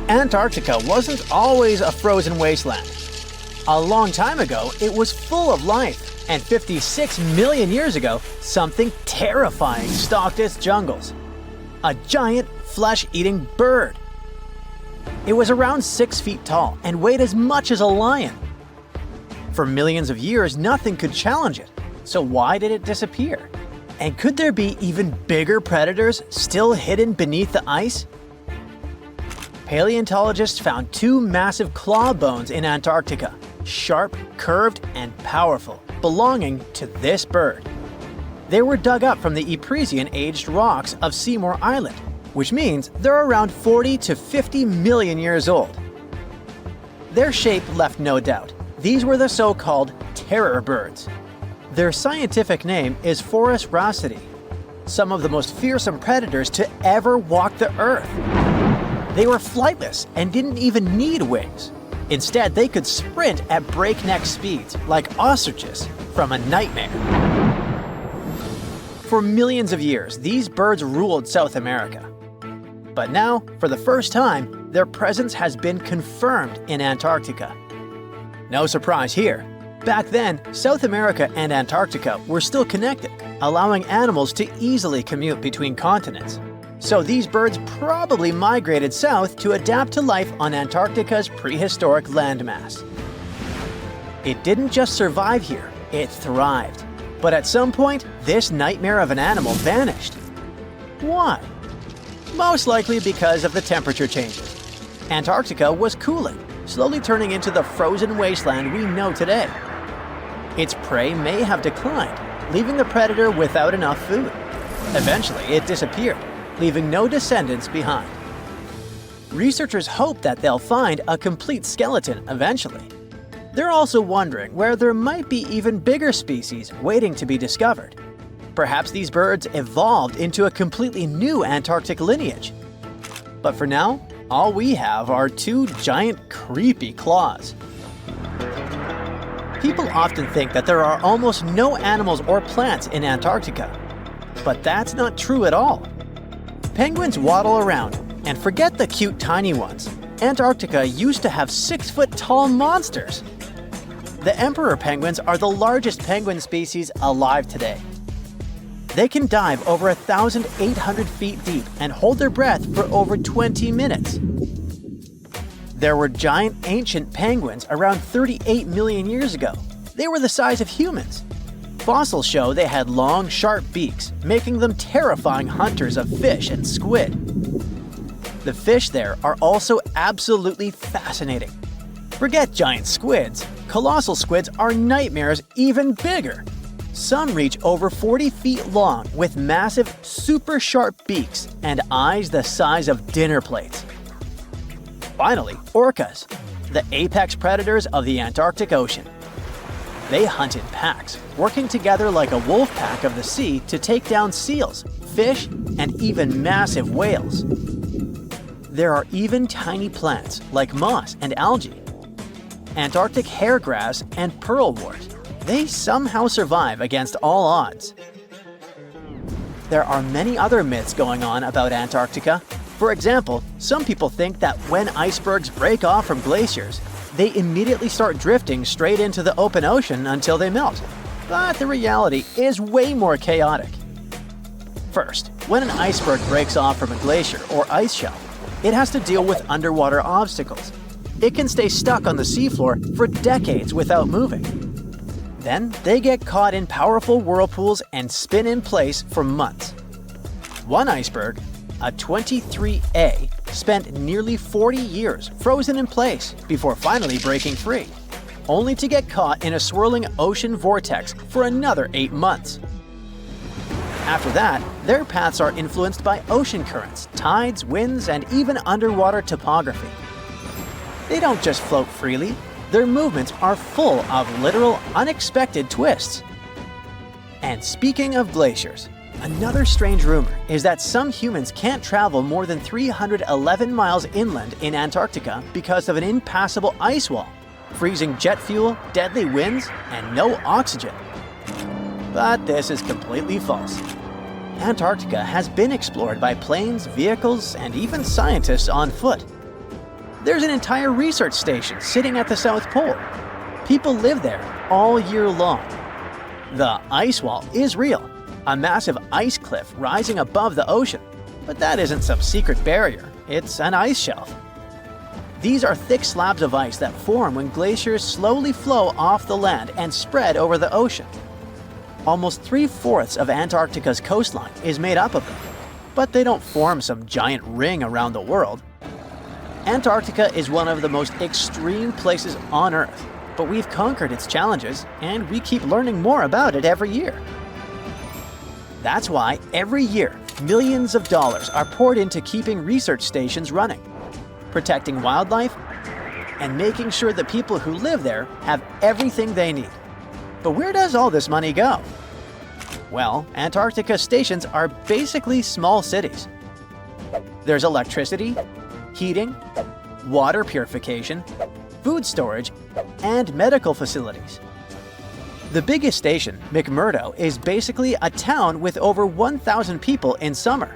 Antarctica wasn't always a frozen wasteland. A long time ago, it was full of life, and 56 million years ago, something terrifying stalked its jungles. A giant, flesh-eating bird. It was around 6 feet tall and weighed as much as a lion. For millions of years, nothing could challenge it, so why did it disappear? And could there be even bigger predators still hidden beneath the ice? Paleontologists found 2 massive claw bones in Antarctica, sharp, curved, and powerful, belonging to this bird. They were dug up from the Epresian-aged rocks of Seymour Island, which means they're around 40 to 50 million years old. Their shape left no doubt. These were the so-called terror birds. Their scientific name is Forus raceti, some of the most fearsome predators to ever walk the earth. They were flightless and didn't even need wings. Instead, they could sprint at breakneck speeds, like ostriches from a nightmare. For millions of years, these birds ruled South America. But now, for the first time, their presence has been confirmed in Antarctica. No surprise here. Back then, South America and Antarctica were still connected, allowing animals to easily commute between continents. So these birds probably migrated south to adapt to life on Antarctica's prehistoric landmass. It didn't just survive here, it thrived. But at some point, this nightmare of an animal vanished. Why? Most likely because of the temperature changes. Antarctica was cooling, slowly turning into the frozen wasteland we know today. Its prey may have declined, leaving the predator without enough food. Eventually, it disappeared, leaving no descendants behind. Researchers hope that they'll find a complete skeleton eventually. They're also wondering where there might be even bigger species waiting to be discovered. Perhaps these birds evolved into a completely new Antarctic lineage. But for now, all we have are 2 giant, creepy claws. People often think that there are almost no animals or plants in Antarctica. But that's not true at all. Penguins waddle around, and forget the cute tiny ones. Antarctica used to have 6-foot-tall monsters. The emperor penguins are the largest penguin species alive today. They can dive over 1,800 feet deep and hold their breath for over 20 minutes. There were giant ancient penguins around 38 million years ago. They were the size of humans. Fossils show they had long, sharp beaks, making them terrifying hunters of fish and squid. The fish there are also absolutely fascinating. Forget giant squids. Colossal squids are nightmares even bigger. Some reach over 40 feet long with massive, super sharp beaks and eyes the size of dinner plates. Finally, orcas, the apex predators of the Antarctic Ocean. They hunt in packs, working together like a wolf pack of the sea to take down seals, fish, and even massive whales. There are even tiny plants like moss and algae. Antarctic hairgrass and pearlwort. They somehow survive against all odds. There are many other myths going on about Antarctica. For example, some people think that when icebergs break off from glaciers, they immediately start drifting straight into the open ocean until they melt. But the reality is way more chaotic. First, when an iceberg breaks off from a glacier or ice shelf, it has to deal with underwater obstacles. It can stay stuck on the seafloor for decades without moving. Then, they get caught in powerful whirlpools and spin in place for months. One iceberg, a 23A, spent nearly 40 years frozen in place before finally breaking free, only to get caught in a swirling ocean vortex for another 8 months. After that, their paths are influenced by ocean currents, tides, winds, and even underwater topography. They don't just float freely. Their movements are full of literal, unexpected twists. And speaking of glaciers, another strange rumor is that some humans can't travel more than 311 miles inland in Antarctica because of an impassable ice wall, freezing jet fuel, deadly winds, and no oxygen. But this is completely false. Antarctica has been explored by planes, vehicles, and even scientists on foot. There's an entire research station sitting at the South Pole. People live there all year long. The ice wall is real, a massive ice cliff rising above the ocean. But that isn't some secret barrier, it's an ice shelf. These are thick slabs of ice that form when glaciers slowly flow off the land and spread over the ocean. Almost 3/4 of Antarctica's coastline is made up of them, but they don't form some giant ring around the world. Antarctica is one of the most extreme places on Earth, but we've conquered its challenges and we keep learning more about it every year. That's why every year, millions of dollars are poured into keeping research stations running, protecting wildlife, and making sure the people who live there have everything they need. But where does all this money go? Well, Antarctica stations are basically small cities. There's electricity, heating, water purification, food storage, and medical facilities. The biggest station, McMurdo, is basically a town with over 1,000 people in summer.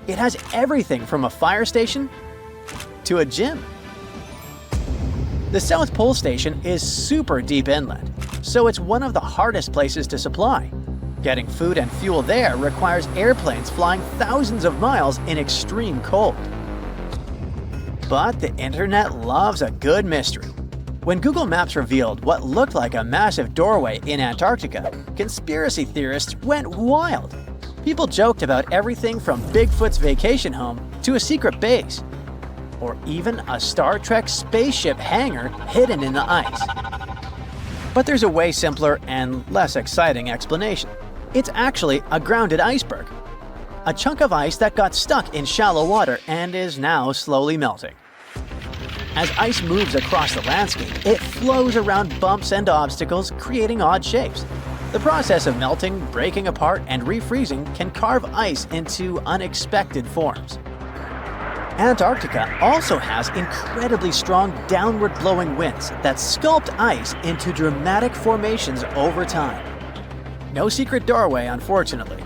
It has everything from a fire station to a gym. The South Pole Station is super deep inland, so it's one of the hardest places to supply. Getting food and fuel there requires airplanes flying thousands of miles in extreme cold. But the internet loves a good mystery. When Google Maps revealed what looked like a massive doorway in Antarctica, conspiracy theorists went wild. People joked about everything from Bigfoot's vacation home to a secret base, or even a Star Trek spaceship hangar hidden in the ice. But there's a way simpler and less exciting explanation. It's actually a grounded iceberg, a chunk of ice that got stuck in shallow water and is now slowly melting. As ice moves across the landscape, it flows around bumps and obstacles, creating odd shapes. The process of melting, breaking apart, and refreezing can carve ice into unexpected forms. Antarctica also has incredibly strong downward-blowing winds that sculpt ice into dramatic formations over time. No secret doorway, unfortunately.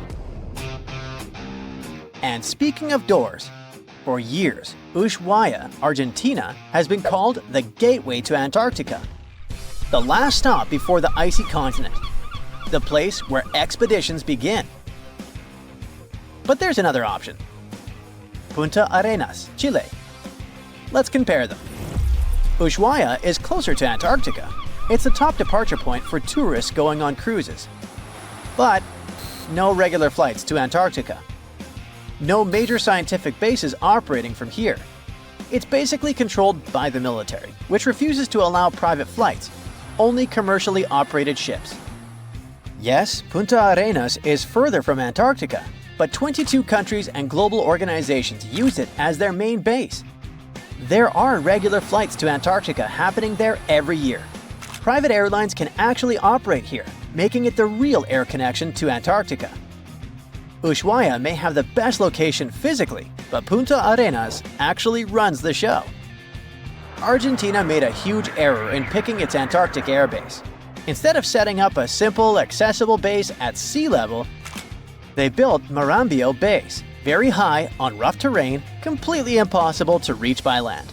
And speaking of doors, for years, Ushuaia, Argentina, has been called the gateway to Antarctica, the last stop before the icy continent, the place where expeditions begin. But there's another option. Punta Arenas, Chile. Let's compare them. Ushuaia is closer to Antarctica. It's the top departure point for tourists going on cruises. But no regular flights to Antarctica. No major scientific bases operating from here. It's basically controlled by the military, which refuses to allow private flights, only commercially operated ships. Yes, Punta Arenas is further from Antarctica, but 22 countries and global organizations use it as their main base. There are regular flights to Antarctica happening there every year. Private airlines can actually operate here, making it the real air connection to Antarctica. Ushuaia may have the best location physically, but Punta Arenas actually runs the show. Argentina made a huge error in picking its Antarctic airbase. Instead of setting up a simple, accessible base at sea level, they built Marambio Base, very high, on rough terrain, completely impossible to reach by land.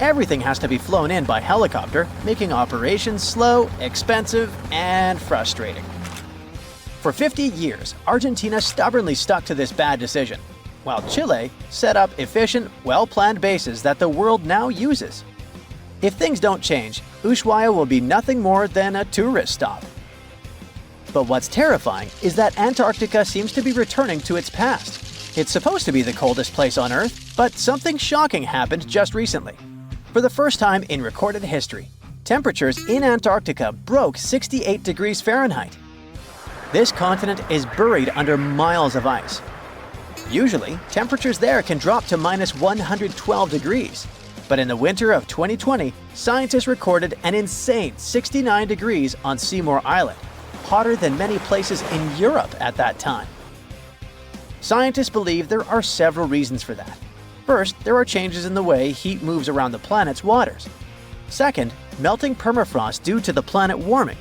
Everything has to be flown in by helicopter, making operations slow, expensive, and frustrating. For 50 years, Argentina stubbornly stuck to this bad decision, while Chile set up efficient, well-planned bases that the world now uses. If things don't change, Ushuaia will be nothing more than a tourist stop. But what's terrifying is that Antarctica seems to be returning to its past. It's supposed to be the coldest place on Earth, but something shocking happened just recently. For the first time in recorded history, temperatures in Antarctica broke 68 degrees Fahrenheit. This continent is buried under miles of ice. Usually, temperatures there can drop to minus 112 degrees. But in the winter of 2020, scientists recorded an insane 69 degrees on Seymour Island, hotter than many places in Europe at that time. Scientists believe there are several reasons for that. First, there are changes in the way heat moves around the planet's waters. Second, melting permafrost due to the planet warming.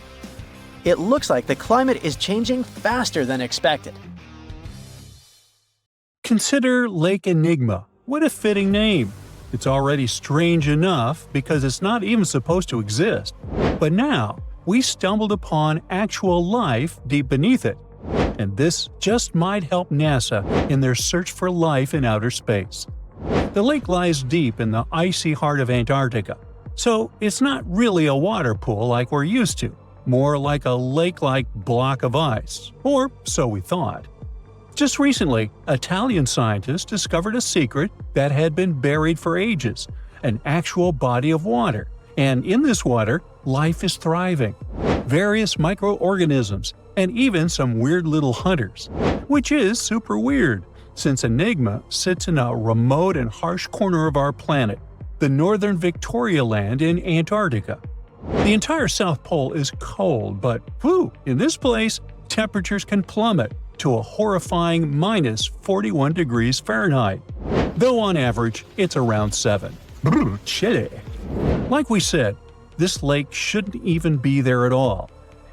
It looks like the climate is changing faster than expected. Consider Lake Enigma. What a fitting name. It's already strange enough because it's not even supposed to exist. But now, we stumbled upon actual life deep beneath it. And this just might help NASA in their search for life in outer space. The lake lies deep in the icy heart of Antarctica, so it's not really a water pool like we're used to, more like a lake-like block of ice, or so we thought. Just recently, Italian scientists discovered a secret that had been buried for ages, an actual body of water, and in this water, life is thriving. Various microorganisms, and even some weird little hunters. Which is super weird, since Enigma sits in a remote and harsh corner of our planet, the northern Victoria Land in Antarctica. The entire South Pole is cold, but in this place, temperatures can plummet to a horrifying minus 41 degrees Fahrenheit, though on average it's around 7. Chilly. Like we said, this lake shouldn't even be there at all.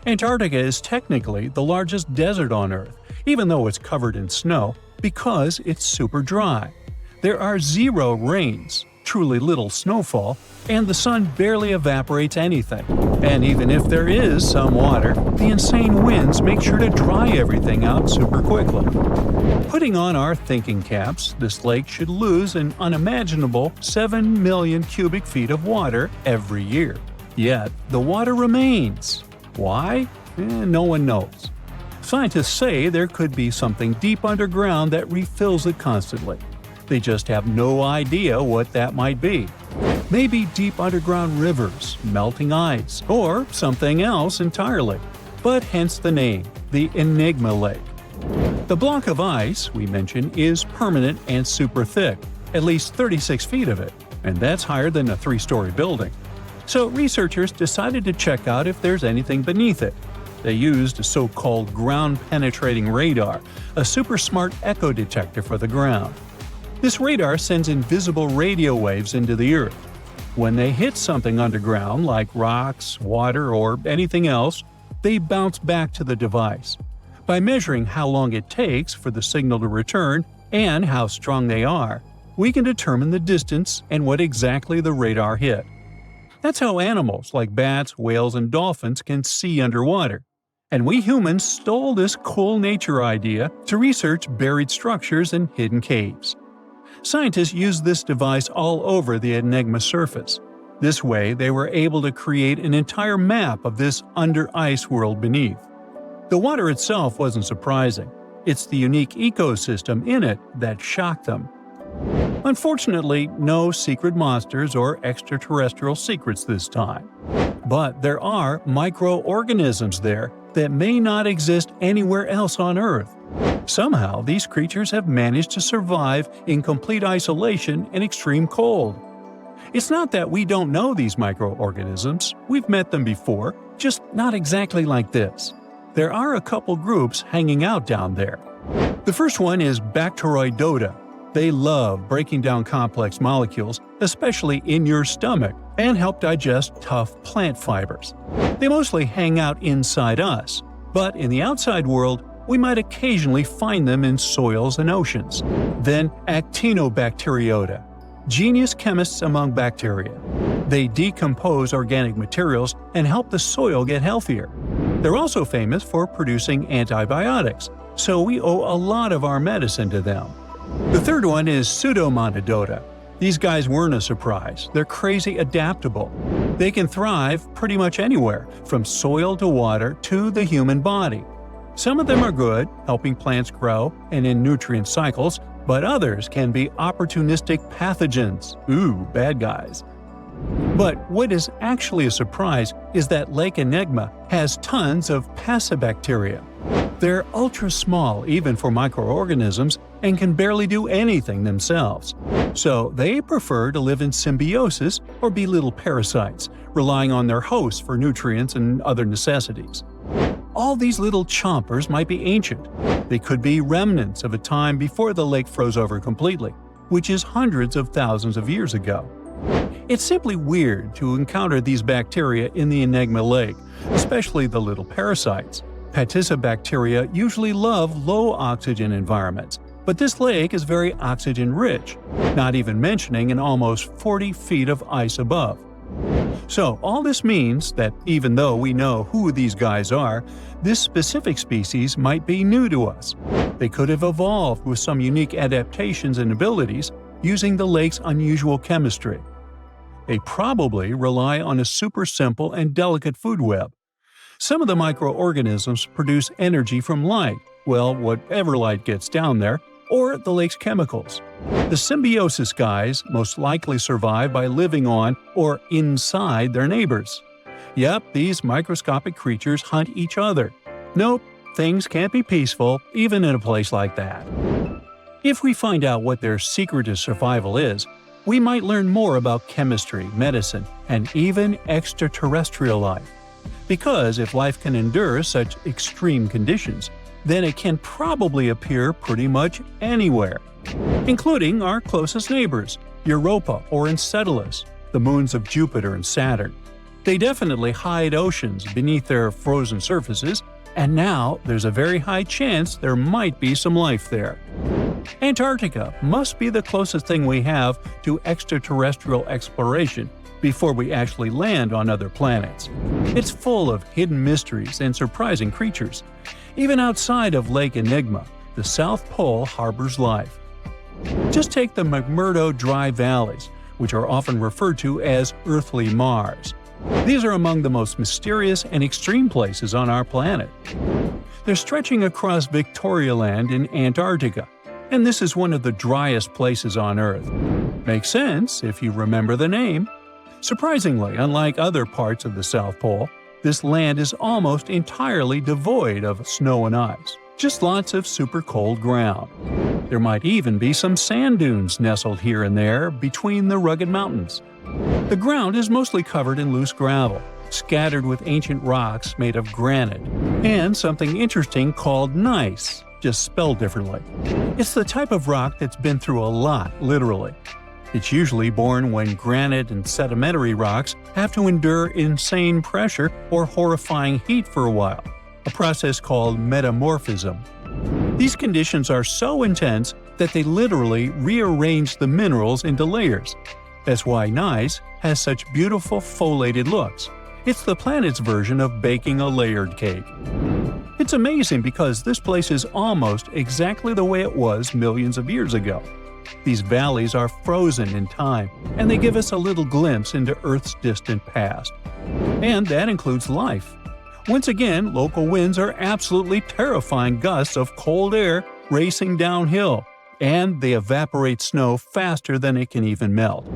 Antarctica is technically the largest desert on Earth, even though it's covered in snow, because it's super dry. There are 0 rains, truly little snowfall, and the sun barely evaporates anything. And even if there is some water, the insane winds make sure to dry everything out super quickly. Putting on our thinking caps, this lake should lose an unimaginable 7 million cubic feet of water every year. Yet, the water remains. Why? No one knows. Scientists say there could be something deep underground that refills it constantly. They just have no idea what that might be. Maybe deep underground rivers, melting ice, or something else entirely. But hence the name, the Enigma Lake. The block of ice we mentioned is permanent and super thick, at least 36 feet of it, and that's higher than a 3-story building. So researchers decided to check out if there's anything beneath it. They used a so-called ground-penetrating radar, a super smart echo detector for the ground. This radar sends invisible radio waves into the Earth. When they hit something underground, like rocks, water, or anything else, they bounce back to the device. By measuring how long it takes for the signal to return and how strong they are, we can determine the distance and what exactly the radar hit. That's how animals like bats, whales, and dolphins can see underwater. And we humans stole this cool nature idea to research buried structures and hidden caves. Scientists used this device all over the Enigma surface. This way, they were able to create an entire map of this under-ice world beneath. The water itself wasn't surprising. It's the unique ecosystem in it that shocked them. Unfortunately, no secret monsters or extraterrestrial secrets this time. But there are microorganisms there that may not exist anywhere else on Earth. Somehow, these creatures have managed to survive in complete isolation and extreme cold. It's not that we don't know these microorganisms, we've met them before, just not exactly like this. There are a couple groups hanging out down there. The first one is Bacteroidota. They love breaking down complex molecules, especially in your stomach, and help digest tough plant fibers. They mostly hang out inside us, but in the outside world, we might occasionally find them in soils and oceans. Then Actinobacteriota, genius chemists among bacteria. They decompose organic materials and help the soil get healthier. They're also famous for producing antibiotics, so we owe a lot of our medicine to them. The third one is Pseudomonadota. These guys weren't a surprise. They're crazy adaptable. They can thrive pretty much anywhere, from soil to water to the human body. Some of them are good, helping plants grow and in nutrient cycles, but others can be opportunistic pathogens. Bad guys. But what is actually a surprise is that Lake Enigma has tons of passibacteria. They're ultra small even for microorganisms and can barely do anything themselves. So they prefer to live in symbiosis or be little parasites, relying on their hosts for nutrients and other necessities. All these little chompers might be ancient. They could be remnants of a time before the lake froze over completely, which is hundreds of thousands of years ago. It's simply weird to encounter these bacteria in the Enigma Lake, especially the little parasites. Passibacteria usually love low-oxygen environments, But this lake is very oxygen-rich, not even mentioning an almost 40 feet of ice above. So all this means that even though we know who these guys are, this specific species might be new to us. They could have evolved with some unique adaptations and abilities using the lake's unusual chemistry. They probably rely on a super simple and delicate food web. Some of the microorganisms produce energy from light, well, whatever light gets down there, or the lake's chemicals. The symbiosis guys most likely survive by living on or inside their neighbors. Yep, these microscopic creatures hunt each other. Nope, things can't be peaceful even in a place like that. If we find out what their secret to survival is, we might learn more about chemistry, medicine, and even extraterrestrial life. Because if life can endure such extreme conditions, then it can probably appear pretty much anywhere, including our closest neighbors, Europa or Enceladus, the moons of Jupiter and Saturn. They definitely hide oceans beneath their frozen surfaces, and now there's a very high chance there might be some life there. Antarctica must be the closest thing we have to extraterrestrial exploration before we actually land on other planets. It's full of hidden mysteries and surprising creatures. Even outside of Lake Enigma, the South Pole harbors life. Just take the McMurdo Dry Valleys, which are often referred to as Earthly Mars. These are among the most mysterious and extreme places on our planet. They're stretching across Victoria Land in Antarctica, and this is one of the driest places on Earth. Makes sense if you remember the name. Surprisingly, unlike other parts of the South Pole, this land is almost entirely devoid of snow and ice, just lots of super cold ground. There might even be some sand dunes nestled here and there between the rugged mountains. The ground is mostly covered in loose gravel, scattered with ancient rocks made of granite, and something interesting called gneiss, just spelled differently. It's the type of rock that's been through a lot, literally. It's usually born when granite and sedimentary rocks have to endure insane pressure or horrifying heat for a while, a process called metamorphism. These conditions are so intense that they literally rearrange the minerals into layers. That's why gneiss has such beautiful foliated looks. It's the planet's version of baking a layered cake. It's amazing because this place is almost exactly the way it was millions of years ago. These valleys are frozen in time, and they give us a little glimpse into Earth's distant past. And that includes life. Once again, local winds are absolutely terrifying gusts of cold air racing downhill, and they evaporate snow faster than it can even melt.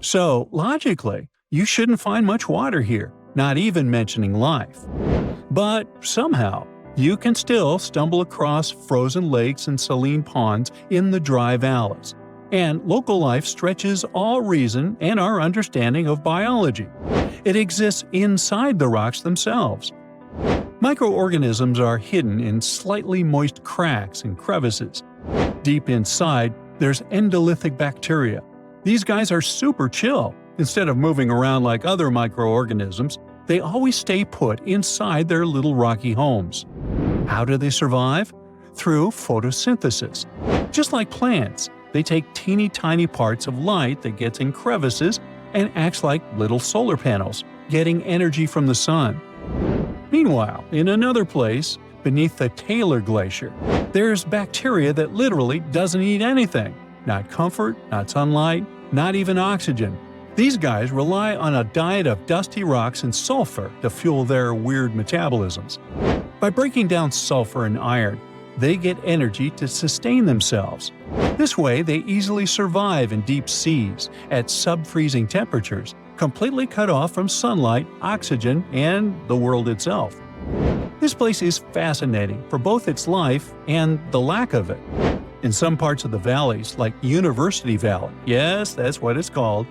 So, logically, you shouldn't find much water here, not even mentioning life. But somehow, you can still stumble across frozen lakes and saline ponds in the dry valleys. And local life stretches all reason and our understanding of biology. It exists inside the rocks themselves. Microorganisms are hidden in slightly moist cracks and crevices. Deep inside, there's endolithic bacteria. These guys are super chill. Instead of moving around like other microorganisms, they always stay put inside their little rocky homes. How do they survive? Through photosynthesis. Just like plants, they take teeny tiny parts of light that gets in crevices and acts like little solar panels, getting energy from the sun. Meanwhile, in another place, beneath the Taylor Glacier, there's bacteria that literally doesn't eat anything. Not comfort, not sunlight, not even oxygen. These guys rely on a diet of dusty rocks and sulfur to fuel their weird metabolisms. By breaking down sulfur and iron, they get energy to sustain themselves. This way, they easily survive in deep seas at sub-freezing temperatures, completely cut off from sunlight, oxygen, and the world itself. This place is fascinating for both its life and the lack of it. In some parts of the valleys, like University Valley, yes, that's what it's called,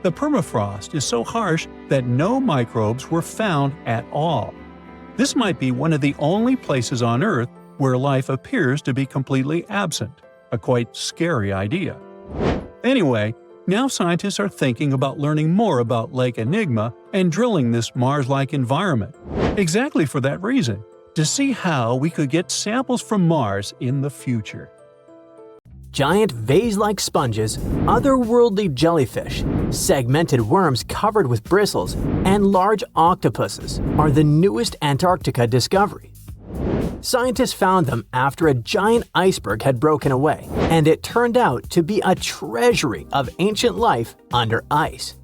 the permafrost is so harsh that no microbes were found at all. This might be one of the only places on Earth where life appears to be completely absent, a quite scary idea. Anyway, now scientists are thinking about learning more about Lake Enigma and drilling this Mars-like environment. Exactly for that reason, to see how we could get samples from Mars in the future. Giant vase-like sponges, otherworldly jellyfish, segmented worms covered with bristles, and large octopuses are the newest Antarctica discovery. Scientists found them after a giant iceberg had broken away, and it turned out to be a treasury of ancient life under ice.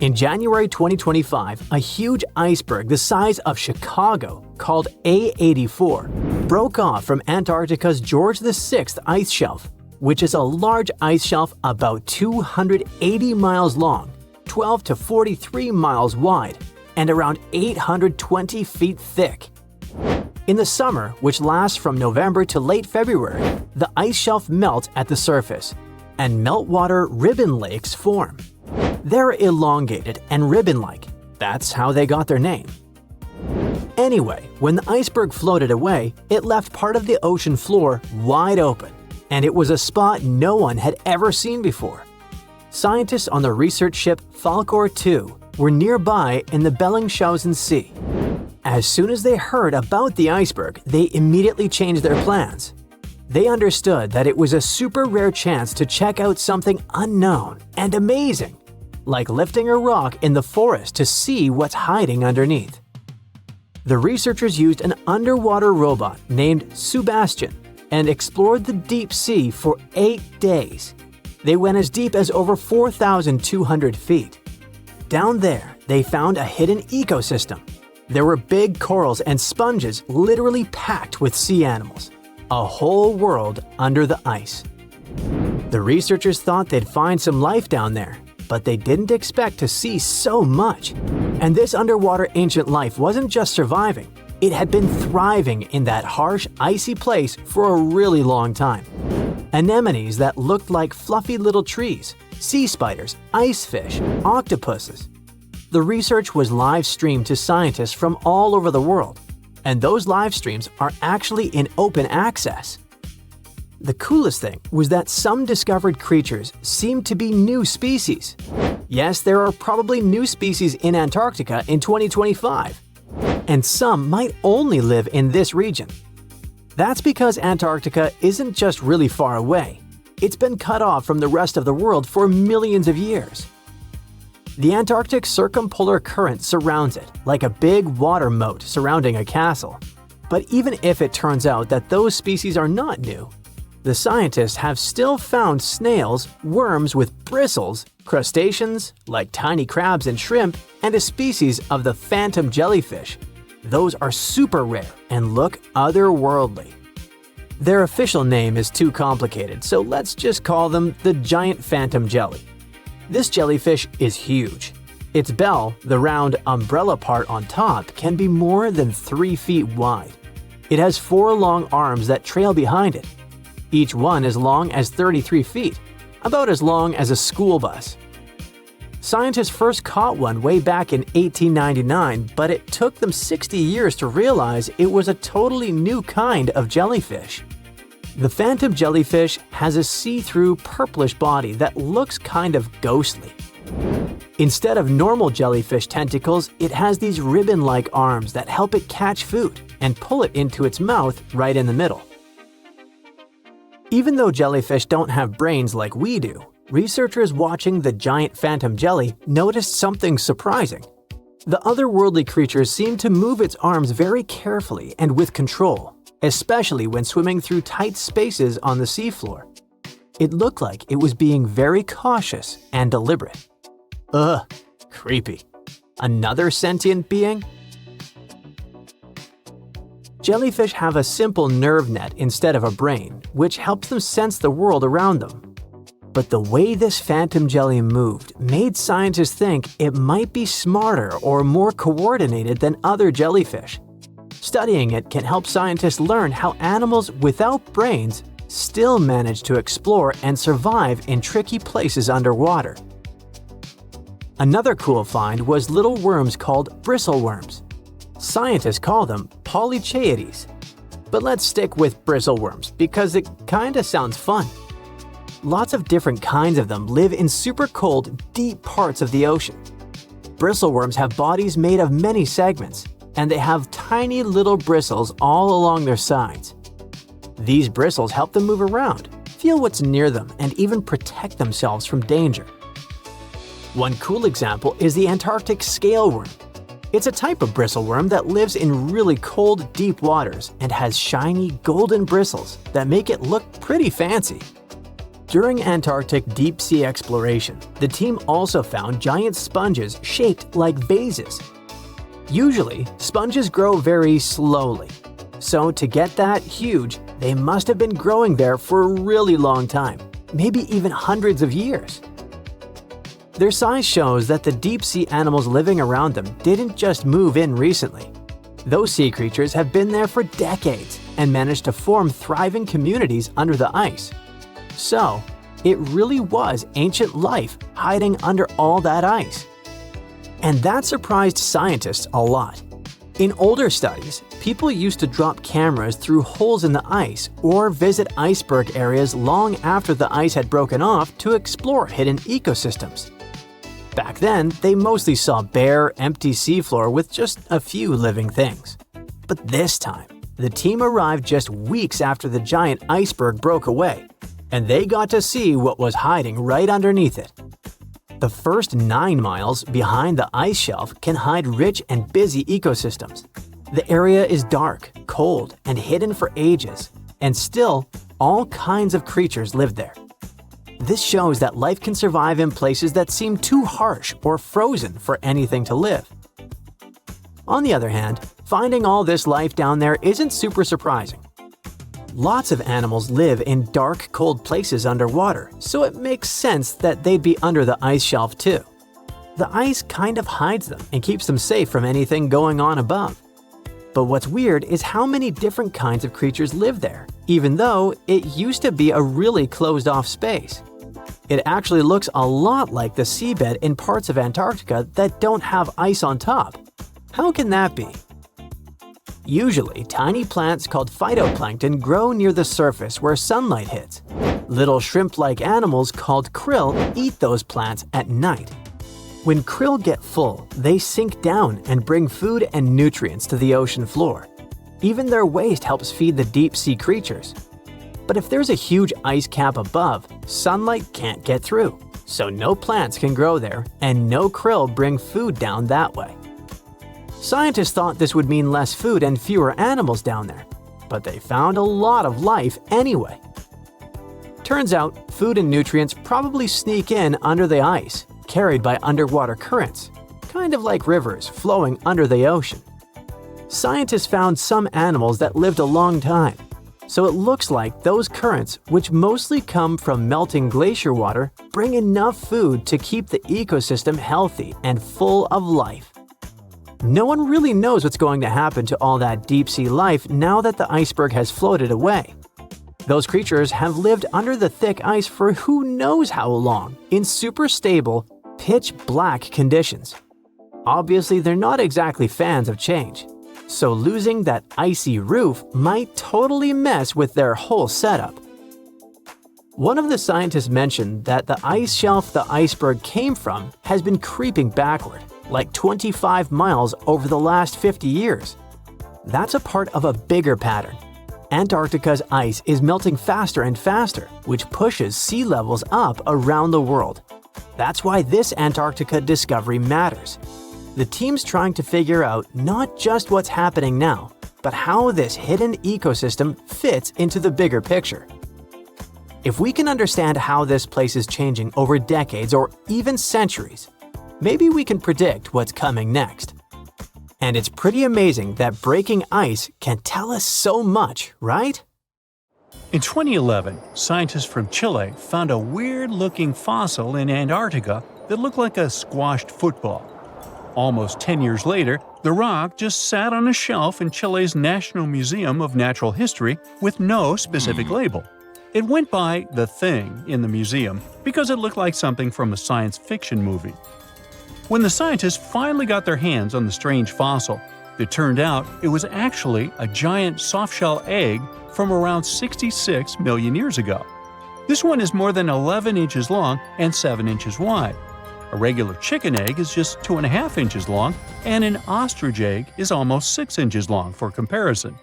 In January 2025, a huge iceberg the size of Chicago, called A84, broke off from Antarctica's George VI ice shelf, which is a large ice shelf about 280 miles long, 12 to 43 miles wide, and around 820 feet thick. In the summer, which lasts from November to late February, the ice shelf melts at the surface, and meltwater ribbon lakes form. They're elongated and ribbon-like. That's how they got their name. Anyway, when the iceberg floated away, it left part of the ocean floor wide open, and it was a spot no one had ever seen before. Scientists on the research ship Falkor 2 were nearby in the Bellingshausen Sea. As soon as they heard about the iceberg, they immediately changed their plans. They understood that it was a super rare chance to check out something unknown and amazing, like lifting a rock in the forest to see what's hiding underneath. The researchers used an underwater robot named Sebastian and explored the deep sea for 8 days. They went as deep as over 4,200 feet. Down there, they found a hidden ecosystem. There were big corals and sponges literally packed with sea animals. A whole world under the ice. The researchers thought they'd find some life down there, but they didn't expect to see so much. And this underwater ancient life wasn't just surviving, it had been thriving in that harsh, icy place for a really long time. Anemones that looked like fluffy little trees, sea spiders, ice fish, octopuses. The research was live streamed to scientists from all over the world, and those live streams are actually in open access. The coolest thing was that some discovered creatures seemed to be new species. Yes, there are probably new species in Antarctica in 2025, and some might only live in this region. That's because Antarctica isn't just really far away. It's been cut off from the rest of the world for millions of years. The Antarctic circumpolar current surrounds it, like a big water moat surrounding a castle. But even if it turns out that those species are not new, the scientists have still found snails, worms with bristles, crustaceans, like tiny crabs and shrimp, and a species of the phantom jellyfish. Those are super rare and look otherworldly. Their official name is too complicated, so let's just call them the giant phantom jelly. This jellyfish is huge. Its bell, the round umbrella part on top, can be more than 3 feet wide. It has 4 long arms that trail behind it. Each one as long as 33 feet, about as long as a school bus. Scientists first caught one way back in 1899, but it took them 60 years to realize it was a totally new kind of jellyfish. The phantom jellyfish has a see-through purplish body that looks kind of ghostly. Instead of normal jellyfish tentacles, it has these ribbon-like arms that help it catch food and pull it into its mouth right in the middle. Even though jellyfish don't have brains like we do, researchers watching the giant phantom jelly noticed something surprising. The otherworldly creature seemed to move its arms very carefully and with control, especially when swimming through tight spaces on the seafloor. It looked like it was being very cautious and deliberate. Ugh, creepy. Another sentient being? Jellyfish have a simple nerve net instead of a brain, which helps them sense the world around them. But the way this phantom jelly moved made scientists think it might be smarter or more coordinated than other jellyfish. Studying it can help scientists learn how animals without brains still manage to explore and survive in tricky places underwater. Another cool find was little worms called bristleworms. Scientists call them polychaetes. But let's stick with bristleworms because it kinda sounds fun. Lots of different kinds of them live in super cold, deep parts of the ocean. Bristleworms have bodies made of many segments, and they have tiny little bristles all along their sides. These bristles help them move around, feel what's near them, and even protect themselves from danger. One cool example is the Antarctic scale worm. It's a type of bristleworm that lives in really cold, deep waters and has shiny, golden bristles that make it look pretty fancy. During Antarctic deep-sea exploration, the team also found giant sponges shaped like vases. Usually, sponges grow very slowly. So to get that huge, they must have been growing there for a really long time, maybe even hundreds of years. Their size shows that the deep-sea animals living around them didn't just move in recently. Those sea creatures have been there for decades and managed to form thriving communities under the ice. So, it really was ancient life hiding under all that ice. And that surprised scientists a lot. In older studies, people used to drop cameras through holes in the ice or visit iceberg areas long after the ice had broken off to explore hidden ecosystems. Back then, they mostly saw bare, empty seafloor with just a few living things. But this time, the team arrived just weeks after the giant iceberg broke away, and they got to see what was hiding right underneath it. The first 9 miles behind the ice shelf can hide rich and busy ecosystems. The area is dark, cold, and hidden for ages, and still, all kinds of creatures live there. This shows that life can survive in places that seem too harsh or frozen for anything to live. On the other hand, finding all this life down there isn't super surprising. Lots of animals live in dark, cold places underwater, so it makes sense that they'd be under the ice shelf too. The ice kind of hides them and keeps them safe from anything going on above. But what's weird is how many different kinds of creatures live there, even though it used to be a really closed-off space. It actually looks a lot like the seabed in parts of Antarctica that don't have ice on top. How can that be? Usually, tiny plants called phytoplankton grow near the surface where sunlight hits. Little shrimp-like animals called krill eat those plants at night. When krill get full, they sink down and bring food and nutrients to the ocean floor. Even their waste helps feed the deep-sea creatures. But if there's a huge ice cap above, sunlight can't get through, so no plants can grow there and no krill bring food down that way. Scientists thought this would mean less food and fewer animals down there, but they found a lot of life anyway. Turns out, food and nutrients probably sneak in under the ice, carried by underwater currents, kind of like rivers flowing under the ocean. Scientists found some animals that lived a long time, so it looks like those currents, which mostly come from melting glacier water, bring enough food to keep the ecosystem healthy and full of life. No one really knows what's going to happen to all that deep-sea life now that the iceberg has floated away. Those creatures have lived under the thick ice for who knows how long, in super stable, pitch-black conditions. Obviously, they're not exactly fans of change, so losing that icy roof might totally mess with their whole setup. One of the scientists mentioned that the ice shelf the iceberg came from has been creeping backward, like 25 miles over the last 50 years. That's a part of a bigger pattern. Antarctica's ice is melting faster and faster, which pushes sea levels up around the world. That's why this Antarctica discovery matters. The team's trying to figure out not just what's happening now, but how this hidden ecosystem fits into the bigger picture. If we can understand how this place is changing over decades or even centuries, maybe we can predict what's coming next. And it's pretty amazing that breaking ice can tell us so much, right? In 2011, scientists from Chile found a weird-looking fossil in Antarctica that looked like a squashed football. Almost 10 years later, the rock just sat on a shelf in Chile's National Museum of Natural History with no specific label. It went by The Thing in the museum because it looked like something from a science fiction movie. When the scientists finally got their hands on the strange fossil, it turned out it was actually a giant softshell egg from around 66 million years ago. This one is more than 11 inches long and 7 inches wide. A regular chicken egg is just 2.5 inches long, and an ostrich egg is almost 6 inches long for comparison.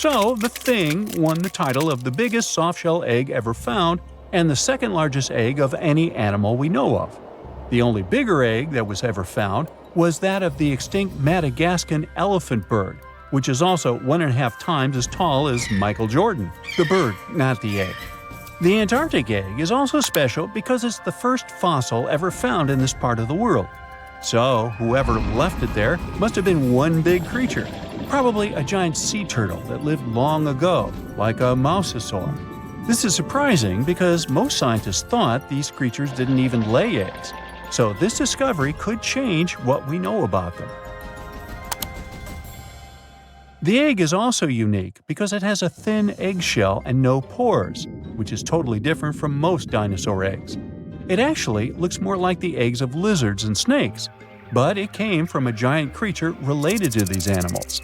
So, the Thing won the title of the biggest softshell egg ever found and the second largest egg of any animal we know of. The only bigger egg that was ever found was that of the extinct Madagascan elephant bird, which is also 1.5 times as tall as Michael Jordan. The bird, not the egg. The Antarctic egg is also special because it's the first fossil ever found in this part of the world. So, whoever left it there must have been one big creature, probably a giant sea turtle that lived long ago, like a mosasaur. This is surprising because most scientists thought these creatures didn't even lay eggs, so this discovery could change what we know about them. The egg is also unique because it has a thin eggshell and no pores, which is totally different from most dinosaur eggs. It actually looks more like the eggs of lizards and snakes, but it came from a giant creature related to these animals.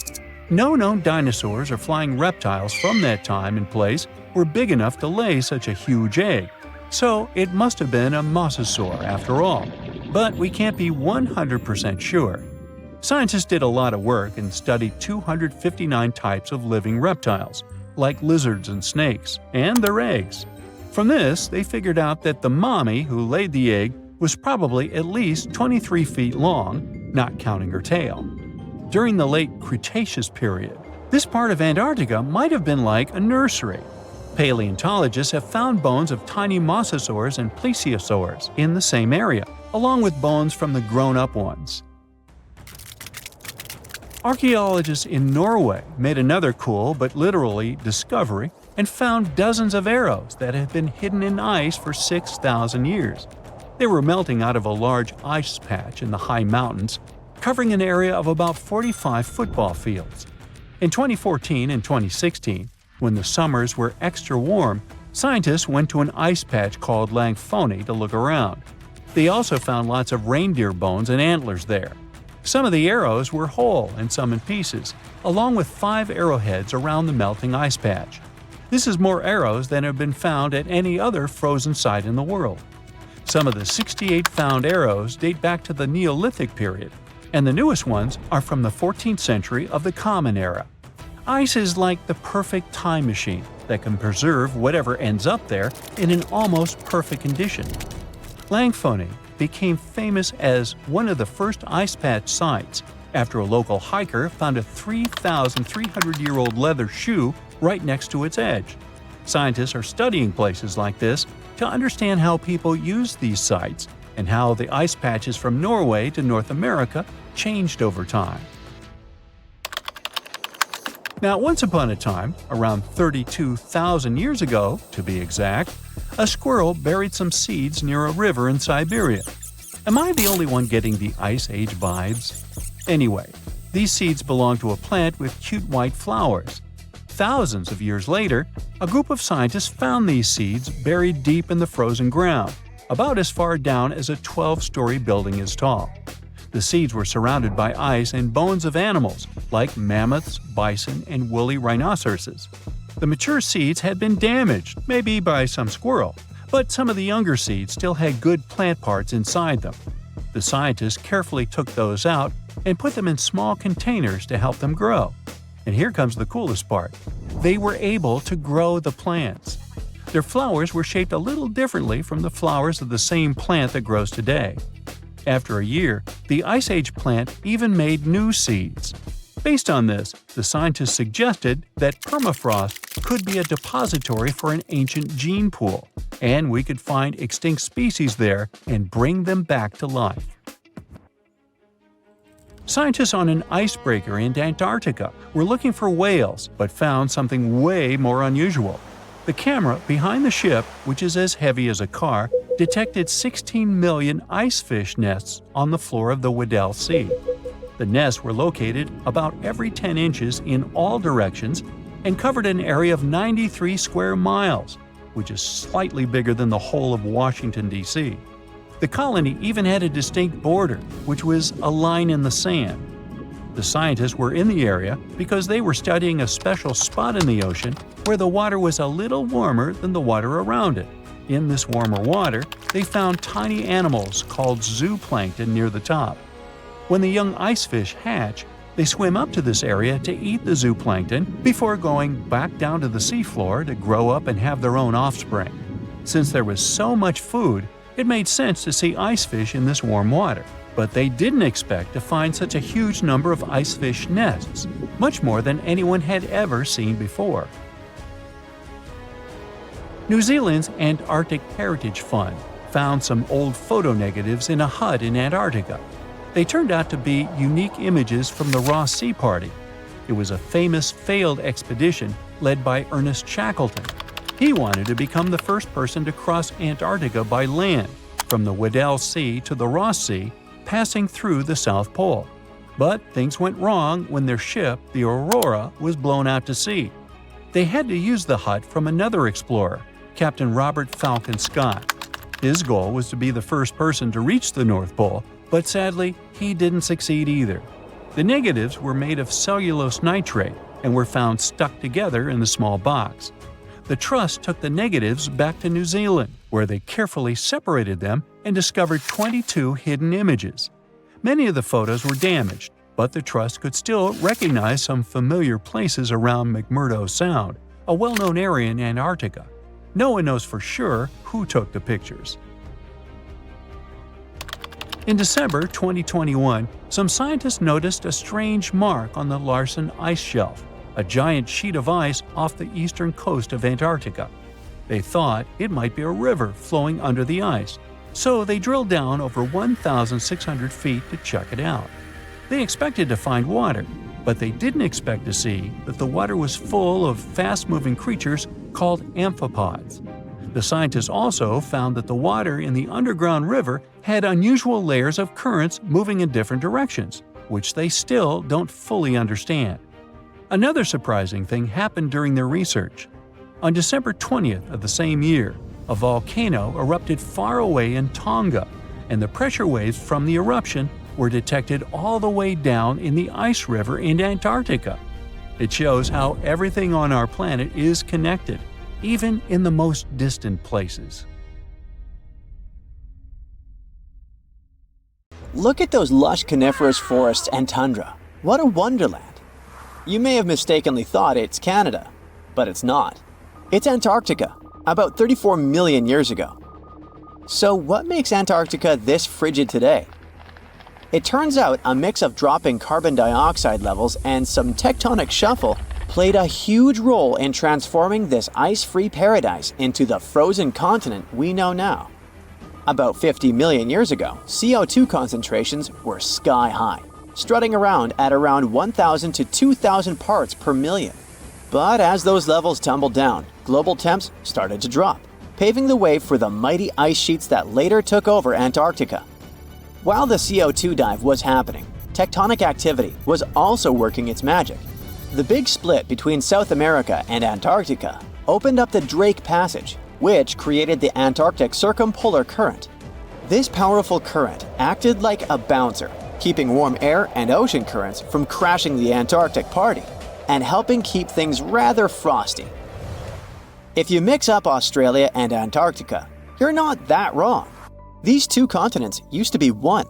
No known dinosaurs or flying reptiles from that time and place were big enough to lay such a huge egg, so it must have been a mosasaur after all. But we can't be 100% sure. Scientists did a lot of work and studied 259 types of living reptiles, like lizards and snakes, and their eggs. From this, they figured out that the mommy who laid the egg was probably at least 23 feet long, not counting her tail. During the late Cretaceous period, this part of Antarctica might have been like a nursery. Paleontologists have found bones of tiny mosasaurs and plesiosaurs in the same area, along with bones from the grown-up ones. Archaeologists in Norway made another cool but literally discovery and found dozens of arrows that had been hidden in ice for 6,000 years. They were melting out of a large ice patch in the high mountains, covering an area of about 45 football fields. In 2014 and 2016, when the summers were extra warm, scientists went to an ice patch called Langfoni to look around. They also found lots of reindeer bones and antlers there. Some of the arrows were whole and some in pieces, along with 5 arrowheads around the melting ice patch. This is more arrows than have been found at any other frozen site in the world. Some of the 68 found arrows date back to the Neolithic period, and the newest ones are from the 14th century of the Common Era. Ice is like the perfect time machine that can preserve whatever ends up there in an almost perfect condition. Langfoni became famous as one of the first ice patch sites after a local hiker found a 3,300-year-old leather shoe right next to its edge. Scientists are studying places like this to understand how people use these sites and how the ice patches from Norway to North America changed over time. Now, once upon a time, around 32,000 years ago, to be exact, a squirrel buried some seeds near a river in Siberia. Am I the only one getting the Ice Age vibes? Anyway, these seeds belong to a plant with cute white flowers. Thousands of years later, a group of scientists found these seeds buried deep in the frozen ground, about as far down as a 12-story building is tall. The seeds were surrounded by ice and bones of animals, like mammoths, bison, and woolly rhinoceroses. The mature seeds had been damaged, maybe by some squirrel, but some of the younger seeds still had good plant parts inside them. The scientists carefully took those out and put them in small containers to help them grow. And here comes the coolest part. They were able to grow the plants. Their flowers were shaped a little differently from the flowers of the same plant that grows today. After a year, the Ice Age plant even made new seeds. Based on this, the scientists suggested that permafrost could be a depository for an ancient gene pool, and we could find extinct species there and bring them back to life. Scientists on an icebreaker in Antarctica were looking for whales, but found something way more unusual. The camera behind the ship, which is as heavy as a car, detected 16 million icefish nests on the floor of the Weddell Sea. The nests were located about every 10 inches in all directions and covered an area of 93 square miles, which is slightly bigger than the whole of Washington, D.C. The colony even had a distinct border, which was a line in the sand. The scientists were in the area because they were studying a special spot in the ocean where the water was a little warmer than the water around it. In this warmer water, they found tiny animals called zooplankton near the top. When the young icefish hatch, They swim up to this area to eat the zooplankton before going back down to the seafloor to grow up and have their own offspring. Since there was so much food, it made sense to see icefish in this warm water. But they didn't expect to find such a huge number of icefish nests, much more than anyone had ever seen before. New Zealand's Antarctic Heritage Fund found some old photo negatives in a hut in Antarctica. They turned out to be unique images from the Ross Sea Party. It was a famous failed expedition led by Ernest Shackleton. He wanted to become the first person to cross Antarctica by land, from the Weddell Sea to the Ross Sea, passing through the South Pole. But things went wrong when their ship, the Aurora, was blown out to sea. They had to use the hut from another explorer, Captain Robert Falcon Scott. His goal was to be the first person to reach the North Pole, but sadly, he didn't succeed either. The negatives were made of cellulose nitrate and were found stuck together in the small box. The Trust took the negatives back to New Zealand, where they carefully separated them and discovered 22 hidden images. Many of the photos were damaged, but the Trust could still recognize some familiar places around McMurdo Sound, a well-known area in Antarctica. No one knows for sure who took the pictures. In December 2021, some scientists noticed a strange mark on the Larsen ice shelf, a giant sheet of ice off the eastern coast of Antarctica. They thought it might be a river flowing under the ice, so they drilled down over 1,600 feet to check it out. They expected to find water, but they didn't expect to see that the water was full of fast-moving creatures called amphipods. The scientists also found that the water in the underground river had unusual layers of currents moving in different directions, which they still don't fully understand. Another surprising thing happened during their research. On December 20th of the same year, a volcano erupted far away in Tonga, and the pressure waves from the eruption were detected all the way down in the ice river in Antarctica. It shows how everything on our planet is connected, even in the most distant places. Look at those lush coniferous forests and tundra. What a wonderland! You may have mistakenly thought it's Canada, but it's not. It's Antarctica, about 34 million years ago. So what makes Antarctica this frigid today? It turns out a mix of dropping carbon dioxide levels and some tectonic shuffle played a huge role in transforming this ice-free paradise into the frozen continent we know now. About 50 million years ago, CO2 concentrations were sky-high, strutting around at around 1,000 to 2,000 parts per million. But as those levels tumbled down, global temps started to drop, paving the way for the mighty ice sheets that later took over Antarctica. While the CO2 dive was happening, tectonic activity was also working its magic. The big split between South America and Antarctica opened up the Drake Passage, which created the Antarctic Circumpolar Current. This powerful current acted like a bouncer, keeping warm air and ocean currents from crashing the Antarctic party, and helping keep things rather frosty. If you mix up Australia and Antarctica, you're not that wrong. These two continents used to be one.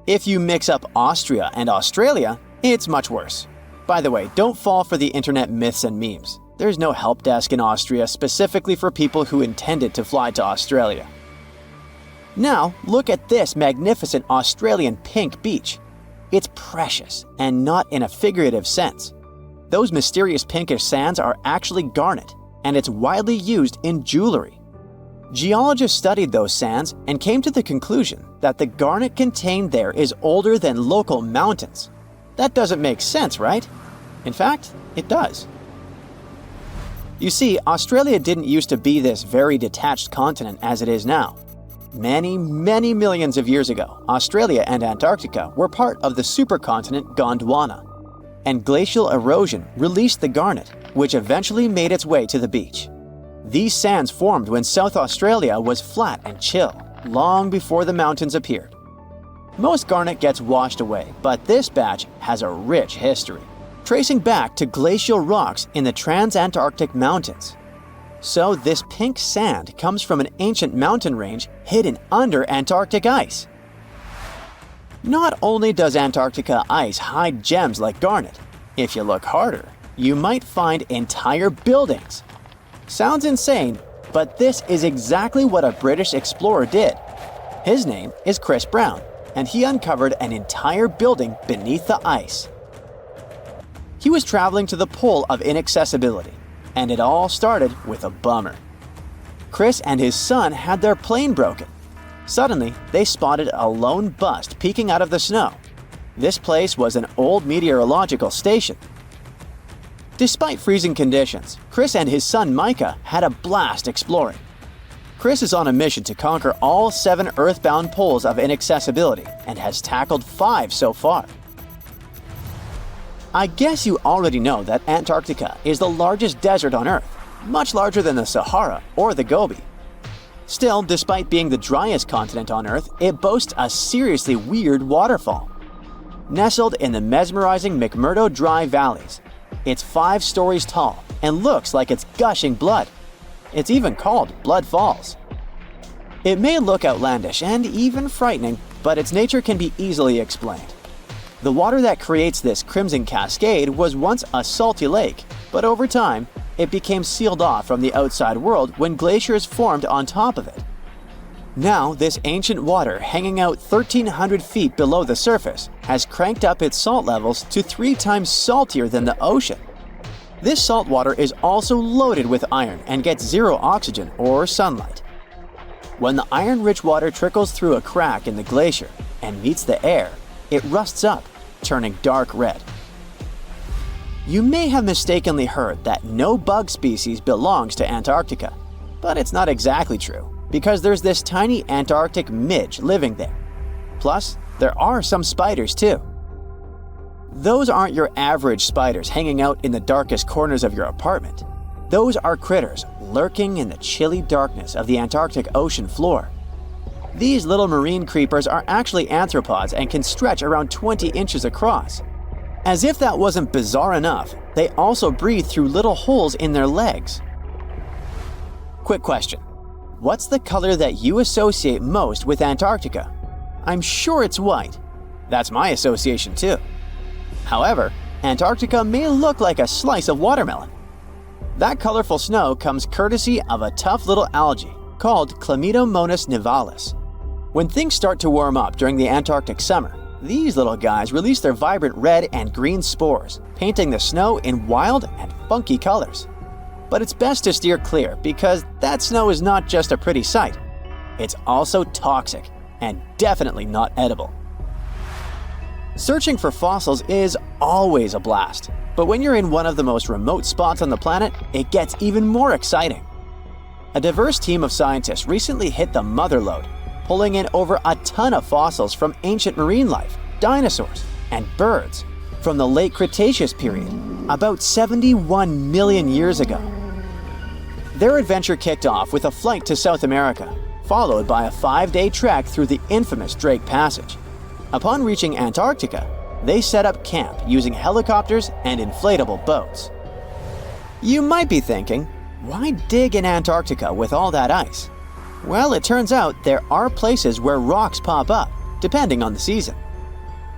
If you mix up Austria and Australia, it's much worse. By the way, don't fall for the internet myths and memes. There's no help desk in Austria specifically for people who intended to fly to Australia. Now, look at this magnificent Australian pink beach. It's precious, and not in a figurative sense. Those mysterious pinkish sands are actually garnet, and it's widely used in jewelry. Geologists studied those sands and came to the conclusion that the garnet contained there is older than local mountains. That doesn't make sense, right? In fact, it does. You see, Australia didn't used to be this very detached continent as it is now. Many millions of years ago, Australia and Antarctica were part of the supercontinent Gondwana, and glacial erosion released the garnet, which eventually made its way to the beach. These sands formed when South Australia was flat and chill, long before the mountains appeared. Most garnet gets washed away, but this batch has a rich history, tracing back to glacial rocks in the Transantarctic Mountains. So this pink sand comes from an ancient mountain range hidden under Antarctic ice. Not only does Antarctica ice hide gems like garnet, if you look harder, you might find entire buildings. Sounds insane, but this is exactly what a British explorer did. His name is Chris Brown, and he uncovered an entire building beneath the ice. He was traveling to the pole of inaccessibility, and it all started with a bummer. Chris and his son had their plane broken. Suddenly, they spotted a lone bust peeking out of the snow. This place was an old meteorological station. Despite freezing conditions, Chris and his son Micah had a blast exploring. Chris is on a mission to conquer all 7 earthbound poles of inaccessibility and has tackled 5 so far. I guess you already know that Antarctica is the largest desert on Earth, much larger than the Sahara or the Gobi. Still, despite being the driest continent on Earth, it boasts a seriously weird waterfall. Nestled in the mesmerizing McMurdo Dry Valleys, it's 5 stories tall and looks like it's gushing blood. It's even called Blood Falls. It may look outlandish and even frightening, but its nature can be easily explained. The water that creates this crimson cascade was once a salty lake, but over time, it became sealed off from the outside world when glaciers formed on top of it. Now, this ancient water hanging out 1,300 feet below the surface has cranked up its salt levels to 3 times saltier than the ocean. This salt water is also loaded with iron and gets 0 oxygen or sunlight. When the iron-rich water trickles through a crack in the glacier and meets the air, it rusts up, turning dark red. You may have mistakenly heard that no bug species belongs to Antarctica, but it's not exactly true, because there's this tiny Antarctic midge living there. Plus, there are some spiders too. Those aren't your average spiders hanging out in the darkest corners of your apartment. Those are critters lurking in the chilly darkness of the Antarctic ocean floor. These little marine creepers are actually arthropods and can stretch around 20 inches across. As if that wasn't bizarre enough, they also breathe through little holes in their legs. Quick question. What's the color that you associate most with Antarctica? I'm sure it's white. That's my association too. However, Antarctica may look like a slice of watermelon. That colorful snow comes courtesy of a tough little algae called Chlamydomonas nivalis. When things start to warm up during the Antarctic summer, these little guys release their vibrant red and green spores, painting the snow in wild and funky colors. But it's best to steer clear because that snow is not just a pretty sight. It's also toxic and definitely not edible. Searching for fossils is always a blast, but when you're in one of the most remote spots on the planet, it gets even more exciting. A diverse team of scientists recently hit the mother lode, pulling in over a ton of fossils from ancient marine life, dinosaurs, and birds from the late Cretaceous period, about 71 million years ago. Their adventure kicked off with a flight to South America, followed by a 5-day trek through the infamous Drake Passage. Upon reaching Antarctica, they set up camp using helicopters and inflatable boats. You might be thinking, why dig in Antarctica with all that ice? Well, it turns out there are places where rocks pop up, depending on the season.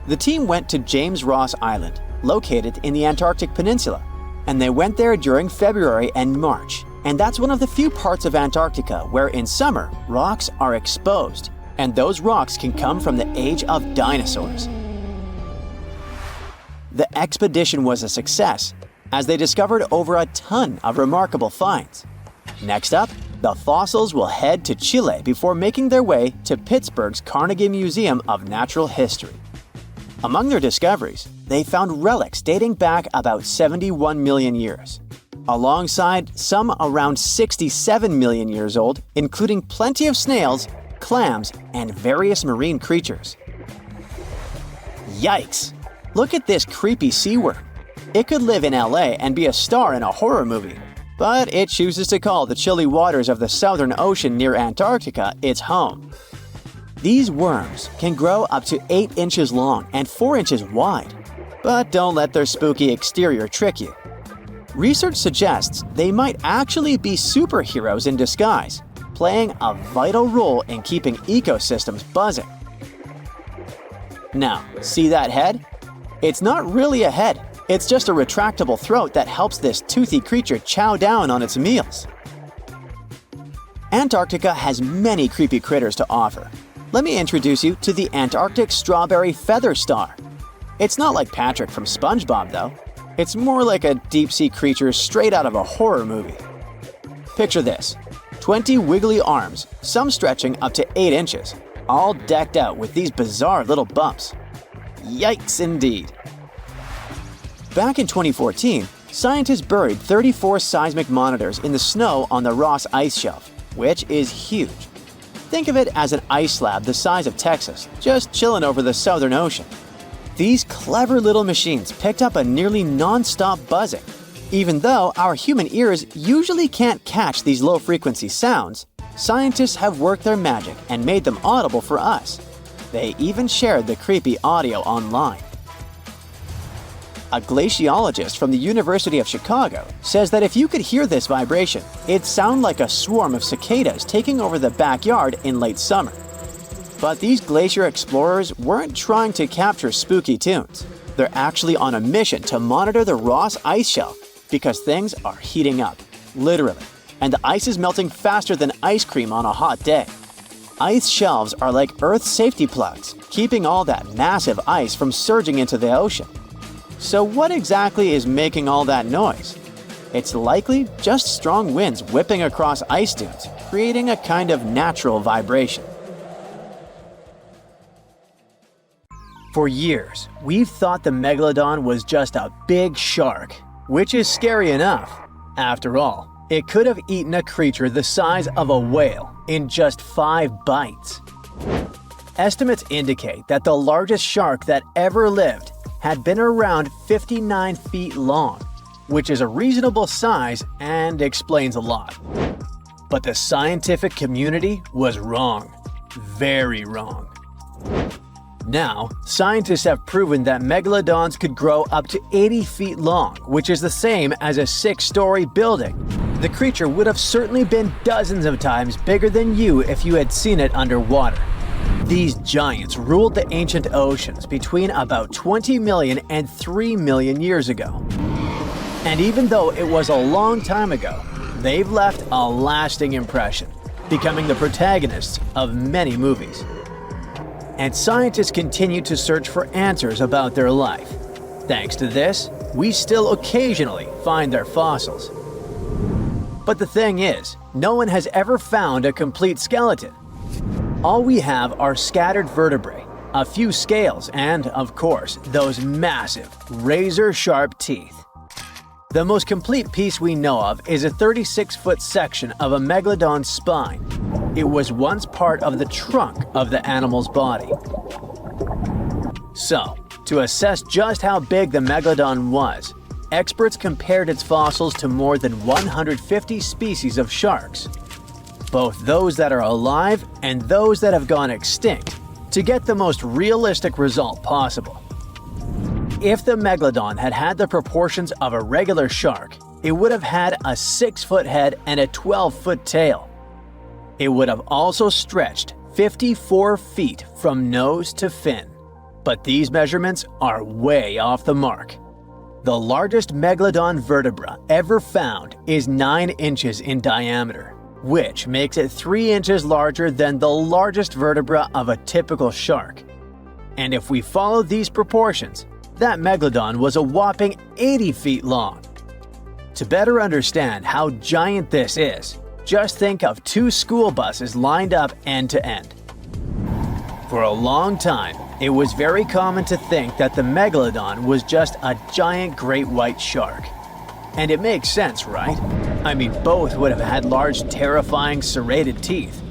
The team went to James Ross Island, located in the Antarctic Peninsula, and they went there during February and March. And that's one of the few parts of Antarctica where in summer, rocks are exposed, and those rocks can come from the age of dinosaurs. The expedition was a success, as they discovered over a ton of remarkable finds. Next up, the fossils will head to Chile before making their way to Pittsburgh's Carnegie Museum of Natural History. Among their discoveries, they found relics dating back about 71 million years, alongside some around 67 million years old, including plenty of snails, clams, and various marine creatures. Yikes! Look at this creepy sea worm. It could live in LA and be a star in a horror movie, but it chooses to call the chilly waters of the Southern Ocean near Antarctica its home. These worms can grow up to 8 inches long and 4 inches wide, but don't let their spooky exterior trick you. Research suggests they might actually be superheroes in disguise, playing a vital role in keeping ecosystems buzzing. Now, see that head? It's not really a head. It's just a retractable throat that helps this toothy creature chow down on its meals. Antarctica has many creepy critters to offer. Let me introduce you to the Antarctic strawberry feather star. It's not like Patrick from SpongeBob, though. It's more like a deep-sea creature straight out of a horror movie. Picture this: 20 wiggly arms, some stretching up to 8 inches, all decked out with these bizarre little bumps. Yikes indeed. Back in 2014, scientists buried 34 seismic monitors in the snow on the Ross Ice Shelf, which is huge. Think of it as an ice slab the size of Texas, just chilling over the Southern Ocean. These clever little machines picked up a nearly non-stop buzzing. Even though our human ears usually can't catch these low-frequency sounds, scientists have worked their magic and made them audible for us. They even shared the creepy audio online. A glaciologist from the University of Chicago says that if you could hear this vibration, it'd sound like a swarm of cicadas taking over the backyard in late summer. But these glacier explorers weren't trying to capture spooky tunes. They're actually on a mission to monitor the Ross Ice Shelf because things are heating up, literally, and the ice is melting faster than ice cream on a hot day. Ice shelves are like Earth's safety plugs, keeping all that massive ice from surging into the ocean. So what exactly is making all that noise? It's likely just strong winds whipping across ice dunes, creating a kind of natural vibration. For years, we've thought the Megalodon was just a big shark, which is scary enough. After all, it could have eaten a creature the size of a whale in just 5 bites. Estimates indicate that the largest shark that ever lived had been around 59 feet long, which is a reasonable size and explains a lot. But the scientific community was wrong. Very wrong. Now, scientists have proven that megalodons could grow up to 80 feet long, which is the same as a 6-story building. The creature would have certainly been dozens of times bigger than you if you had seen it underwater. These giants ruled the ancient oceans between about 20 million and 3 million years ago. And even though it was a long time ago, they've left a lasting impression, becoming the protagonists of many movies. And scientists continue to search for answers about their life. Thanks to this, we still occasionally find their fossils. But the thing is, no one has ever found a complete skeleton. All we have are scattered vertebrae, a few scales, and, of course, those massive, razor-sharp teeth. The most complete piece we know of is a 36-foot section of a megalodon's spine. It was once part of the trunk of the animal's body. So, to assess just how big the megalodon was, experts compared its fossils to more than 150 species of sharks, both those that are alive and those that have gone extinct, to get the most realistic result possible. If the megalodon had had the proportions of a regular shark, it would have had a 6-foot head and a 12-foot tail. It would have also stretched 54 feet from nose to fin. But these measurements are way off the mark. The largest megalodon vertebra ever found is 9 inches in diameter, which makes it 3 inches larger than the largest vertebra of a typical shark. And if we follow these proportions, that megalodon was a whopping 80 feet long. To better understand how giant this is, just think of 2 school buses lined up end to end. For a long time, it was very common to think that the megalodon was just a giant great white shark. And it makes sense, right? I mean, both would have had large, terrifying, serrated teeth.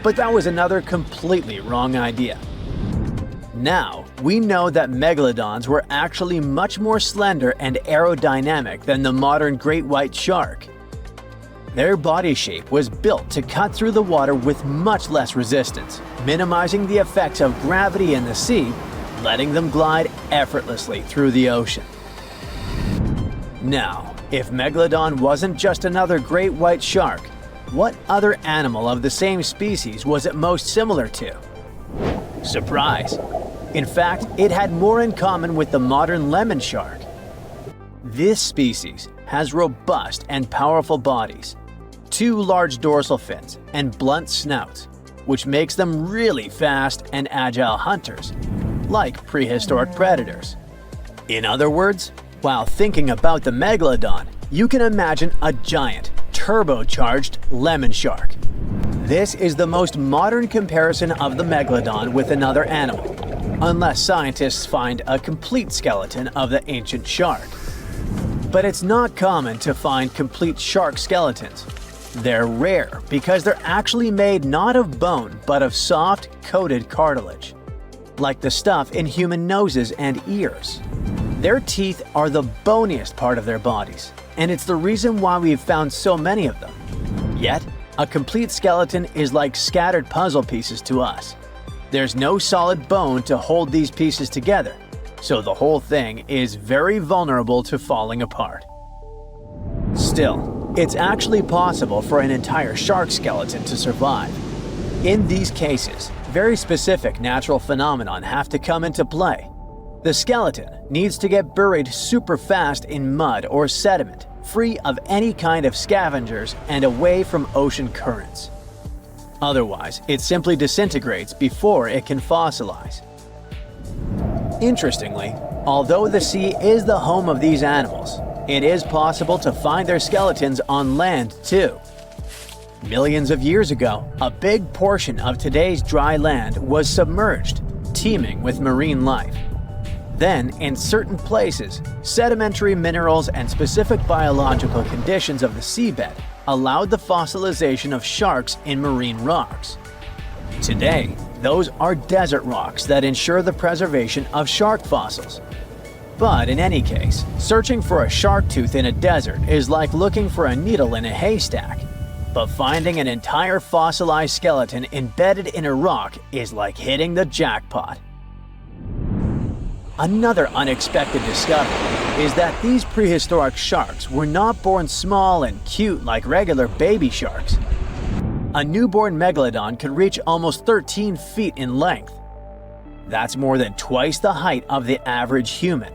But that was another completely wrong idea. Now, we know that megalodons were actually much more slender and aerodynamic than the modern great white shark. Their body shape was built to cut through the water with much less resistance, minimizing the effects of gravity in the sea, letting them glide effortlessly through the ocean. Now, if Megalodon wasn't just another great white shark, what other animal of the same species was it most similar to? Surprise! In fact, it had more in common with the modern lemon shark. This species has robust and powerful bodies, 2 large dorsal fins, and blunt snouts, which makes them really fast and agile hunters, like prehistoric predators. In other words, while thinking about the Megalodon, you can imagine a giant, turbocharged lemon shark. This is the most modern comparison of the Megalodon with another animal, unless scientists find a complete skeleton of the ancient shark. But it's not common to find complete shark skeletons. They're rare because they're actually made not of bone but of soft, coated cartilage, like the stuff in human noses and ears. Their teeth are the boniest part of their bodies, and it's the reason why we've found so many of them. Yet, a complete skeleton is like scattered puzzle pieces to us. There's no solid bone to hold these pieces together, so the whole thing is very vulnerable to falling apart. Still, it's actually possible for an entire shark skeleton to survive. In these cases, very specific natural phenomena have to come into play. The skeleton needs to get buried super fast in mud or sediment, free of any kind of scavengers and away from ocean currents. Otherwise, it simply disintegrates before it can fossilize. Interestingly, although the sea is the home of these animals, it is possible to find their skeletons on land too. Millions of years ago, a big portion of today's dry land was submerged, teeming with marine life. Then, in certain places, sedimentary minerals and specific biological conditions of the seabed allowed the fossilization of sharks in marine rocks. Today, those are desert rocks that ensure the preservation of shark fossils. But in any case, searching for a shark tooth in a desert is like looking for a needle in a haystack. But finding an entire fossilized skeleton embedded in a rock is like hitting the jackpot. Another unexpected discovery is that these prehistoric sharks were not born small and cute like regular baby sharks. A newborn Megalodon could reach almost 13 feet in length. That's more than twice the height of the average human.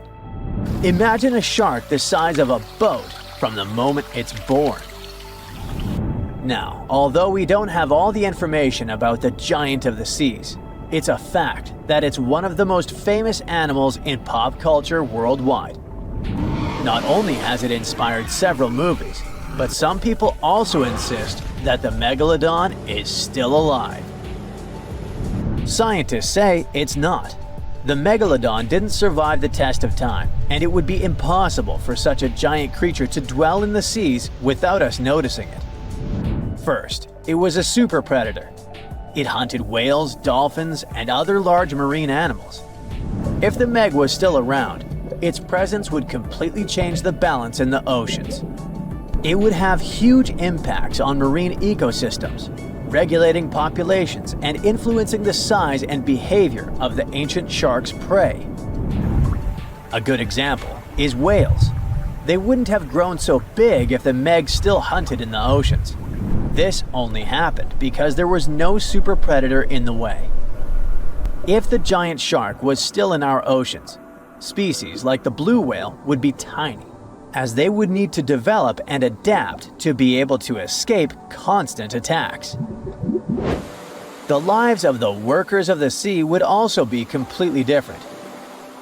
Imagine a shark the size of a boat from the moment it's born. Now, although we don't have all the information about the giant of the seas, it's a fact that it's one of the most famous animals in pop culture worldwide. Not only has it inspired several movies, but some people also insist that the Megalodon is still alive. Scientists say it's not. The Megalodon didn't survive the test of time, and it would be impossible for such a giant creature to dwell in the seas without us noticing it. First, it was a super predator. It hunted whales, dolphins, and other large marine animals. If the Meg was still around, its presence would completely change the balance in the oceans. It would have huge impacts on marine ecosystems, regulating populations and influencing the size and behavior of the ancient shark's prey. A good example is whales. They wouldn't have grown so big if the Meg still hunted in the oceans. This only happened because there was no super predator in the way. If the giant shark was still in our oceans, species like the blue whale would be tiny, as they would need to develop and adapt to be able to escape constant attacks. The lives of the workers of the sea would also be completely different.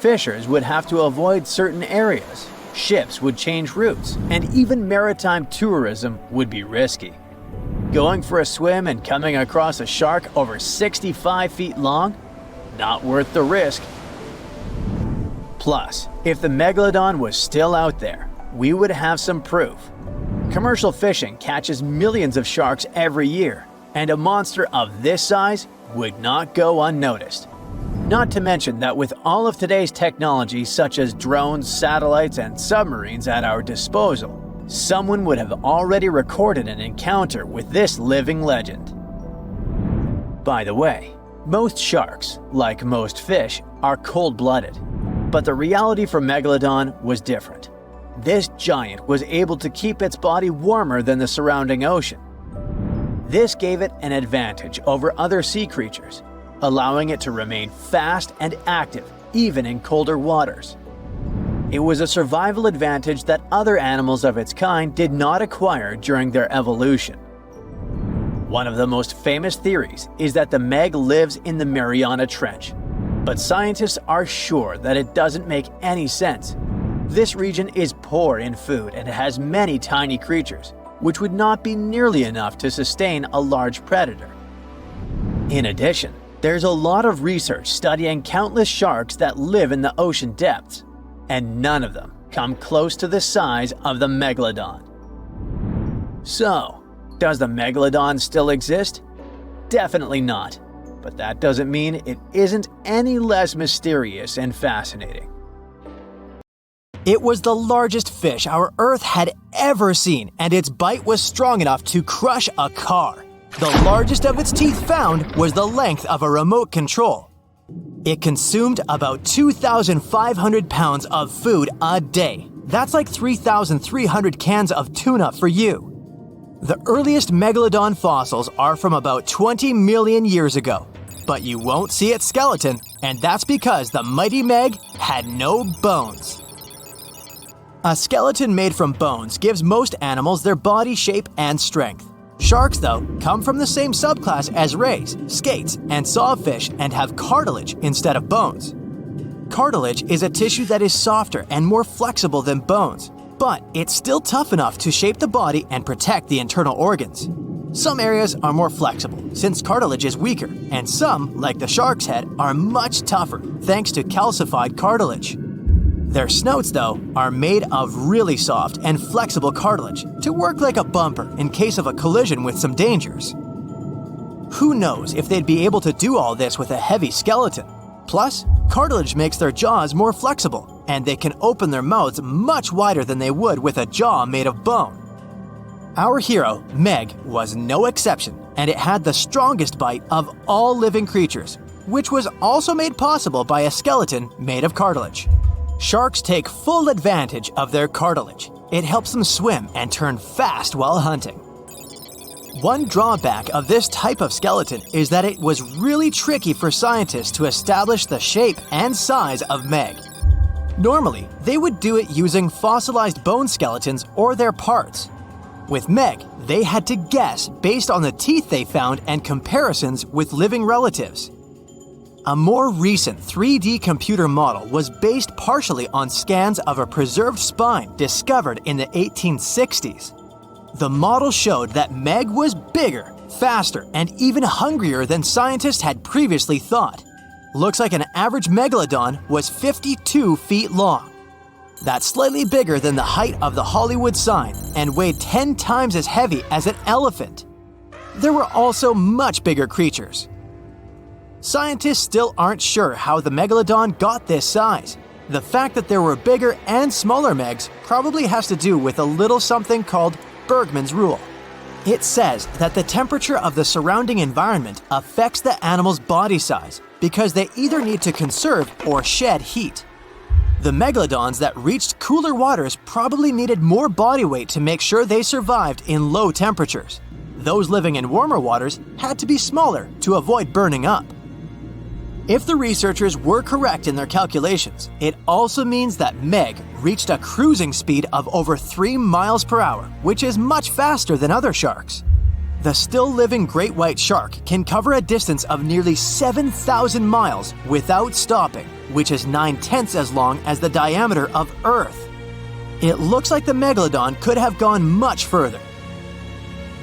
Fishers would have to avoid certain areas, ships would change routes, and even maritime tourism would be risky. Going for a swim and coming across a shark over 65 feet long? Not worth the risk. Plus, if the Megalodon was still out there, we would have some proof. Commercial fishing catches millions of sharks every year, and a monster of this size would not go unnoticed. Not to mention that with all of today's technology such as drones, satellites, and submarines at our disposal, someone would have already recorded an encounter with this living legend. By the way, most sharks, like most fish, are cold-blooded. But the reality for Megalodon was different. This giant was able to keep its body warmer than the surrounding ocean. This gave it an advantage over other sea creatures. allowing it to remain fast and active even in colder waters. It was a survival advantage that other animals of its kind did not acquire during their evolution. One of the most famous theories is that the Meg lives in the Mariana Trench, but scientists are sure that it doesn't make any sense. This region is poor in food and has many tiny creatures, which would not be nearly enough to sustain a large predator. In addition, there's a lot of research studying countless sharks that live in the ocean depths, and none of them come close to the size of the Megalodon. So, does the Megalodon still exist? Definitely not, but that doesn't mean it isn't any less mysterious and fascinating. It was the largest fish our Earth had ever seen, and its bite was strong enough to crush a car. The largest of its teeth found was the length of a remote control. It consumed about 2,500 pounds of food a day. That's like 3,300 cans of tuna for you. The earliest Megalodon fossils are from about 20 million years ago, but you won't see its skeleton, and that's because the mighty Meg had no bones. A skeleton made from bones gives most animals their body shape and strength. Sharks, though, come from the same subclass as rays, skates, and sawfish and have cartilage instead of bones. Cartilage is a tissue that is softer and more flexible than bones, but it's still tough enough to shape the body and protect the internal organs. Some areas are more flexible, since cartilage is weaker, and some, like the shark's head, are much tougher thanks to calcified cartilage. Their snouts, though, are made of really soft and flexible cartilage to work like a bumper in case of a collision with some dangers. Who knows if they'd be able to do all this with a heavy skeleton? Plus, cartilage makes their jaws more flexible, and they can open their mouths much wider than they would with a jaw made of bone. Our hero, Meg, was no exception, and it had the strongest bite of all living creatures, which was also made possible by a skeleton made of cartilage. Sharks take full advantage of their cartilage. It helps them swim and turn fast while hunting. One drawback of this type of skeleton is that it was really tricky for scientists to establish the shape and size of Meg. Normally, they would do it using fossilized bone skeletons or their parts. With Meg, they had to guess based on the teeth they found and comparisons with living relatives. A more recent 3D computer model was based partially on scans of a preserved spine discovered in the 1860s. The model showed that Meg was bigger, faster, and even hungrier than scientists had previously thought. Looks like an average Megalodon was 52 feet long. That's slightly bigger than the height of the Hollywood sign and weighed 10 times as heavy as an elephant. There were also much bigger creatures. Scientists still aren't sure how the Megalodon got this size. The fact that there were bigger and smaller Megs probably has to do with a little something called Bergmann's rule. It says that the temperature of the surrounding environment affects the animal's body size because they either need to conserve or shed heat. The Megalodons that reached cooler waters probably needed more body weight to make sure they survived in low temperatures. Those living in warmer waters had to be smaller to avoid burning up. If the researchers were correct in their calculations, it also means that Meg reached a cruising speed of over 3 miles per hour, which is much faster than other sharks. The still-living great white shark can cover a distance of nearly 7,000 miles without stopping, which is 9/10 as long as the diameter of Earth. It looks like the Megalodon could have gone much further.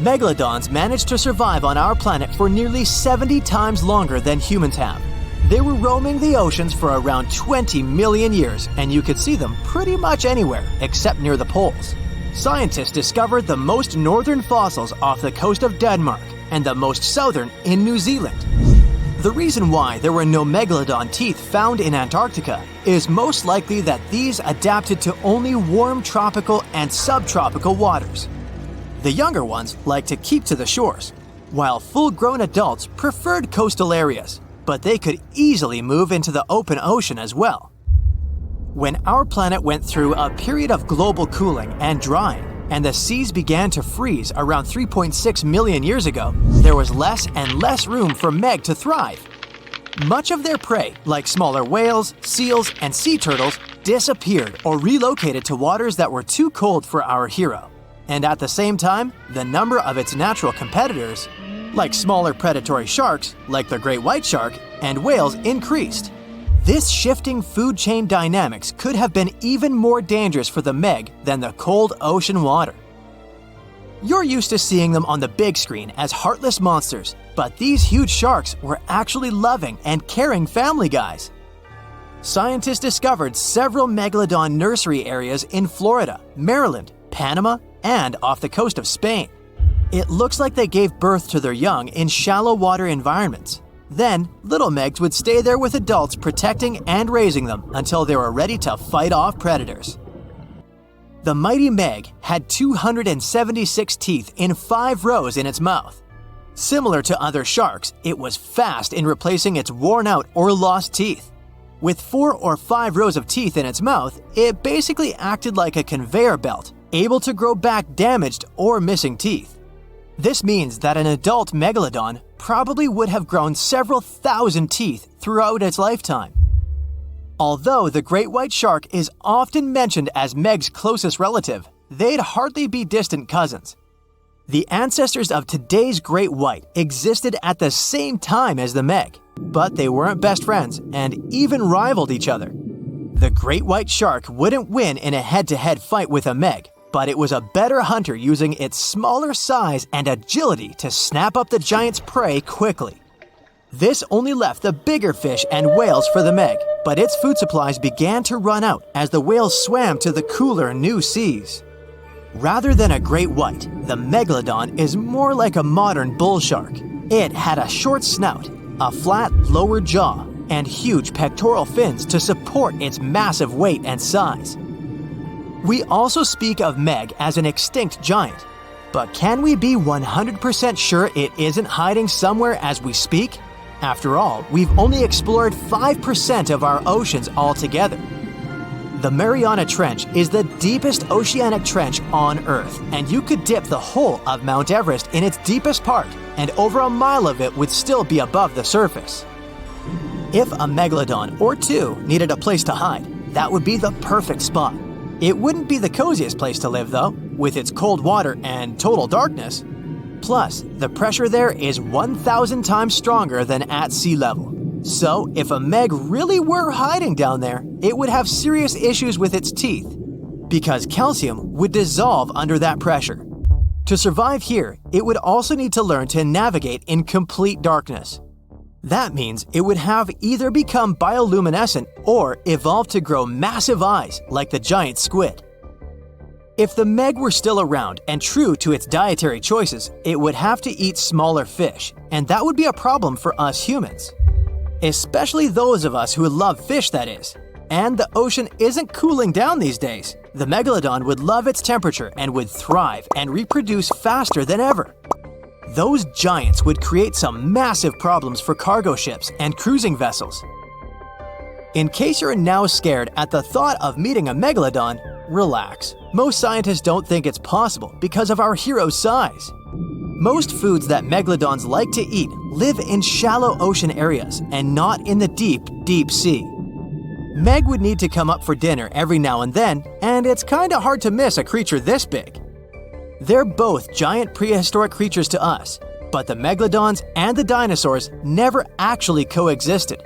Megalodons managed to survive on our planet for nearly 70 times longer than humans have. They were roaming the oceans for around 20 million years, and you could see them pretty much anywhere except near the poles. Scientists discovered the most northern fossils off the coast of Denmark and the most southern in New Zealand. The reason why there were no Megalodon teeth found in Antarctica is most likely that these adapted to only warm tropical and subtropical waters. The younger ones like to keep to the shores, while full-grown adults preferred coastal areas, but they could easily move into the open ocean as well. When our planet went through a period of global cooling and drying, and the seas began to freeze around 3.6 million years ago, there was less and less room for Meg to thrive. Much of their prey, like smaller whales, seals, and sea turtles, disappeared or relocated to waters that were too cold for our hero. And at the same time, the number of its natural competitors, like smaller predatory sharks, like the great white shark, and whales, increased. This shifting food chain dynamics could have been even more dangerous for the Meg than the cold ocean water. You're used to seeing them on the big screen as heartless monsters, but these huge sharks were actually loving and caring family guys. Scientists discovered several Megalodon nursery areas in Florida, Maryland, Panama, and off the coast of Spain. It looks like they gave birth to their young in shallow water environments. Then, little Megs would stay there with adults protecting and raising them until they were ready to fight off predators. The mighty Meg had 276 teeth in 5 rows in its mouth. Similar to other sharks, it was fast in replacing its worn-out or lost teeth. With 4 or 5 rows of teeth in its mouth, it basically acted like a conveyor belt, able to grow back damaged or missing teeth. This means that an adult Megalodon probably would have grown several thousand teeth throughout its lifetime. Although the great white shark is often mentioned as Meg's closest relative, they'd hardly be distant cousins. The ancestors of today's great white existed at the same time as the Meg, but they weren't best friends and even rivaled each other. The great white shark wouldn't win in a head-to-head fight with a Meg, but it was a better hunter using its smaller size and agility to snap up the giant's prey quickly. This only left the bigger fish and whales for the Meg, but its food supplies began to run out as the whales swam to the cooler new seas. Rather than a great white, the Megalodon is more like a modern bull shark. It had a short snout, a flat lower jaw, and huge pectoral fins to support its massive weight and size. We also speak of Meg as an extinct giant, but can we be 100% sure it isn't hiding somewhere as we speak? After all, we've only explored 5% of our oceans altogether. The Mariana Trench is the deepest oceanic trench on Earth, and you could dip the whole of Mount Everest in its deepest part, and over a mile of it would still be above the surface. If a Megalodon or two needed a place to hide, that would be the perfect spot. It wouldn't be the coziest place to live, though, with its cold water and total darkness. Plus, the pressure there is 1,000 times stronger than at sea level. So, if a Meg really were hiding down there, it would have serious issues with its teeth, because calcium would dissolve under that pressure. To survive here, it would also need to learn to navigate in complete darkness. That means it would have either become bioluminescent or evolve to grow massive eyes like the giant squid. If the Meg were still around and true to its dietary choices, it would have to eat smaller fish, and that would be a problem for us humans. Especially those of us who love fish, that is. And the ocean isn't cooling down these days. The Megalodon would love its temperature and would thrive and reproduce faster than ever. Those giants would create some massive problems for cargo ships and cruising vessels. In case you're now scared at the thought of meeting a Megalodon, relax. Most scientists don't think it's possible because of our hero's size. Most foods that Megalodons like to eat live in shallow ocean areas and not in the deep, deep sea. Meg would need to come up for dinner every now and then, and it's kinda hard to miss a creature this big. They're both giant prehistoric creatures to us, but the Megalodons and the dinosaurs never actually coexisted.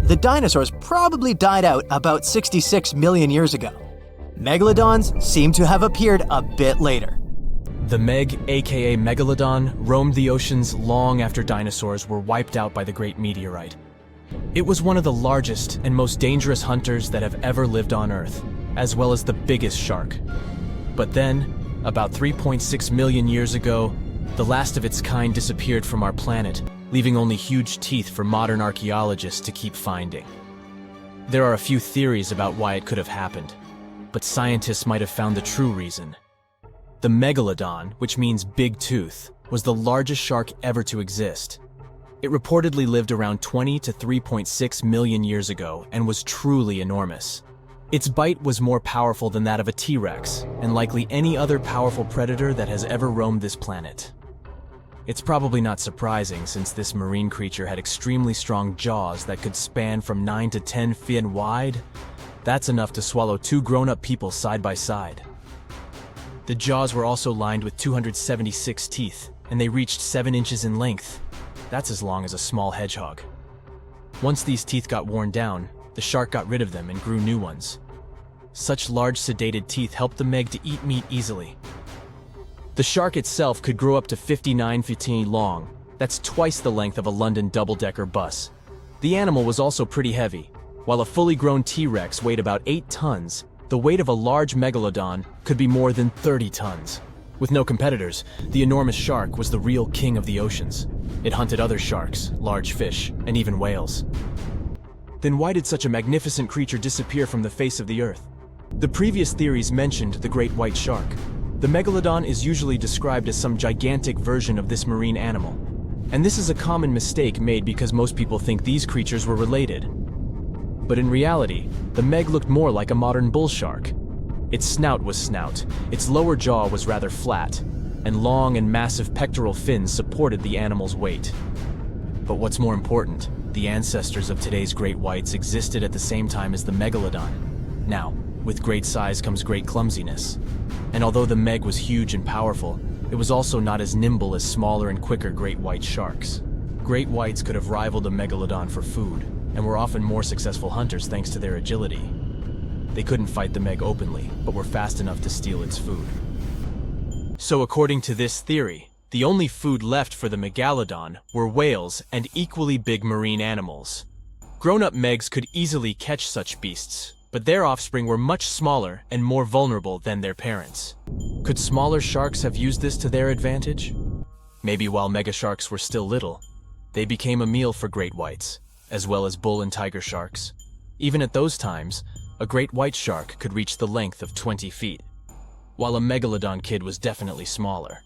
The dinosaurs probably died out about 66 million years ago. Megalodons seem to have appeared a bit later. The Meg, aka Megalodon, roamed the oceans long after dinosaurs were wiped out by the Great Meteorite. It was one of the largest and most dangerous hunters that have ever lived on Earth, as well as the biggest shark. But then, about 3.6 million years ago, the last of its kind disappeared from our planet, leaving only huge teeth for modern archaeologists to keep finding. There are a few theories about why it could have happened, but scientists might have found the true reason. The Megalodon, which means big tooth, was the largest shark ever to exist. It reportedly lived around 20 to 3.6 million years ago and was truly enormous. Its bite was more powerful than that of a T-Rex, and likely any other powerful predator that has ever roamed this planet. It's probably not surprising since this marine creature had extremely strong jaws that could span from 9 to 10 feet wide. That's enough to swallow two grown-up people side by side. The jaws were also lined with 276 teeth, and they reached 7 inches in length. That's as long as a small hedgehog. Once these teeth got worn down, the shark got rid of them and grew new ones. Such large sedated teeth helped the Meg to eat meat easily. The shark itself could grow up to 59 feet long. That's twice the length of a London double-decker bus. The animal was also pretty heavy. While a fully grown T-Rex weighed about 8 tons, the weight of a large Megalodon could be more than 30 tons. With no competitors, the enormous shark was the real king of the oceans. It hunted other sharks, large fish, and even whales. Then why did such a magnificent creature disappear from the face of the earth? The previous theories mentioned the great white shark. The Megalodon is usually described as some gigantic version of this marine animal. And this is a common mistake made because most people think these creatures were related. But in reality, the Meg looked more like a modern bull shark. Its snout was snout, its lower jaw was rather flat, and long and massive pectoral fins supported the animal's weight. But what's more important, the ancestors of today's great whites existed at the same time as the Megalodon. Now, with great size comes great clumsiness. And although the Meg was huge and powerful, it was also not as nimble as smaller and quicker great white sharks. Great whites could have rivaled the Megalodon for food, and were often more successful hunters thanks to their agility. They couldn't fight the Meg openly, but were fast enough to steal its food. So according to this theory, the only food left for the Megalodon were whales and equally big marine animals. Grown-up Megs could easily catch such beasts, but their offspring were much smaller and more vulnerable than their parents. Could smaller sharks have used this to their advantage? Maybe while megasharks were still little, they became a meal for great whites, as well as bull and tiger sharks. Even at those times, a great white shark could reach the length of 20 feet, while a Megalodon kid was definitely smaller.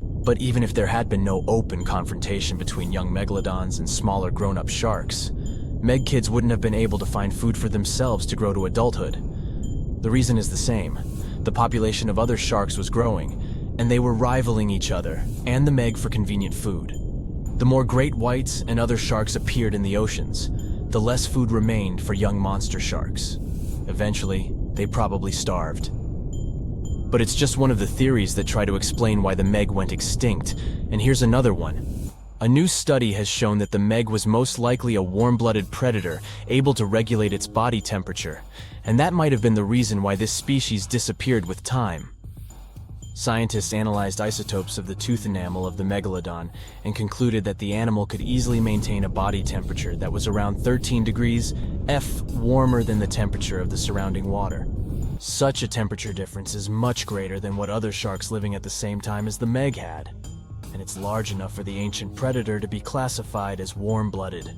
But even if there had been no open confrontation between young Megalodons and smaller grown-up sharks, Meg kids wouldn't have been able to find food for themselves to grow to adulthood. The reason is the same. The population of other sharks was growing, and they were rivaling each other and the Meg for convenient food. The more great whites and other sharks appeared in the oceans, the less food remained for young monster sharks. Eventually, they probably starved. But it's just one of the theories that try to explain why the Meg went extinct, and here's another one. A new study has shown that the Meg was most likely a warm-blooded predator able to regulate its body temperature, and that might have been the reason why this species disappeared with time. Scientists analyzed isotopes of the tooth enamel of the Megalodon and concluded that the animal could easily maintain a body temperature that was around 13 degrees F warmer than the temperature of the surrounding water. Such a temperature difference is much greater than what other sharks living at the same time as the Meg had, and it's large enough for the ancient predator to be classified as warm-blooded.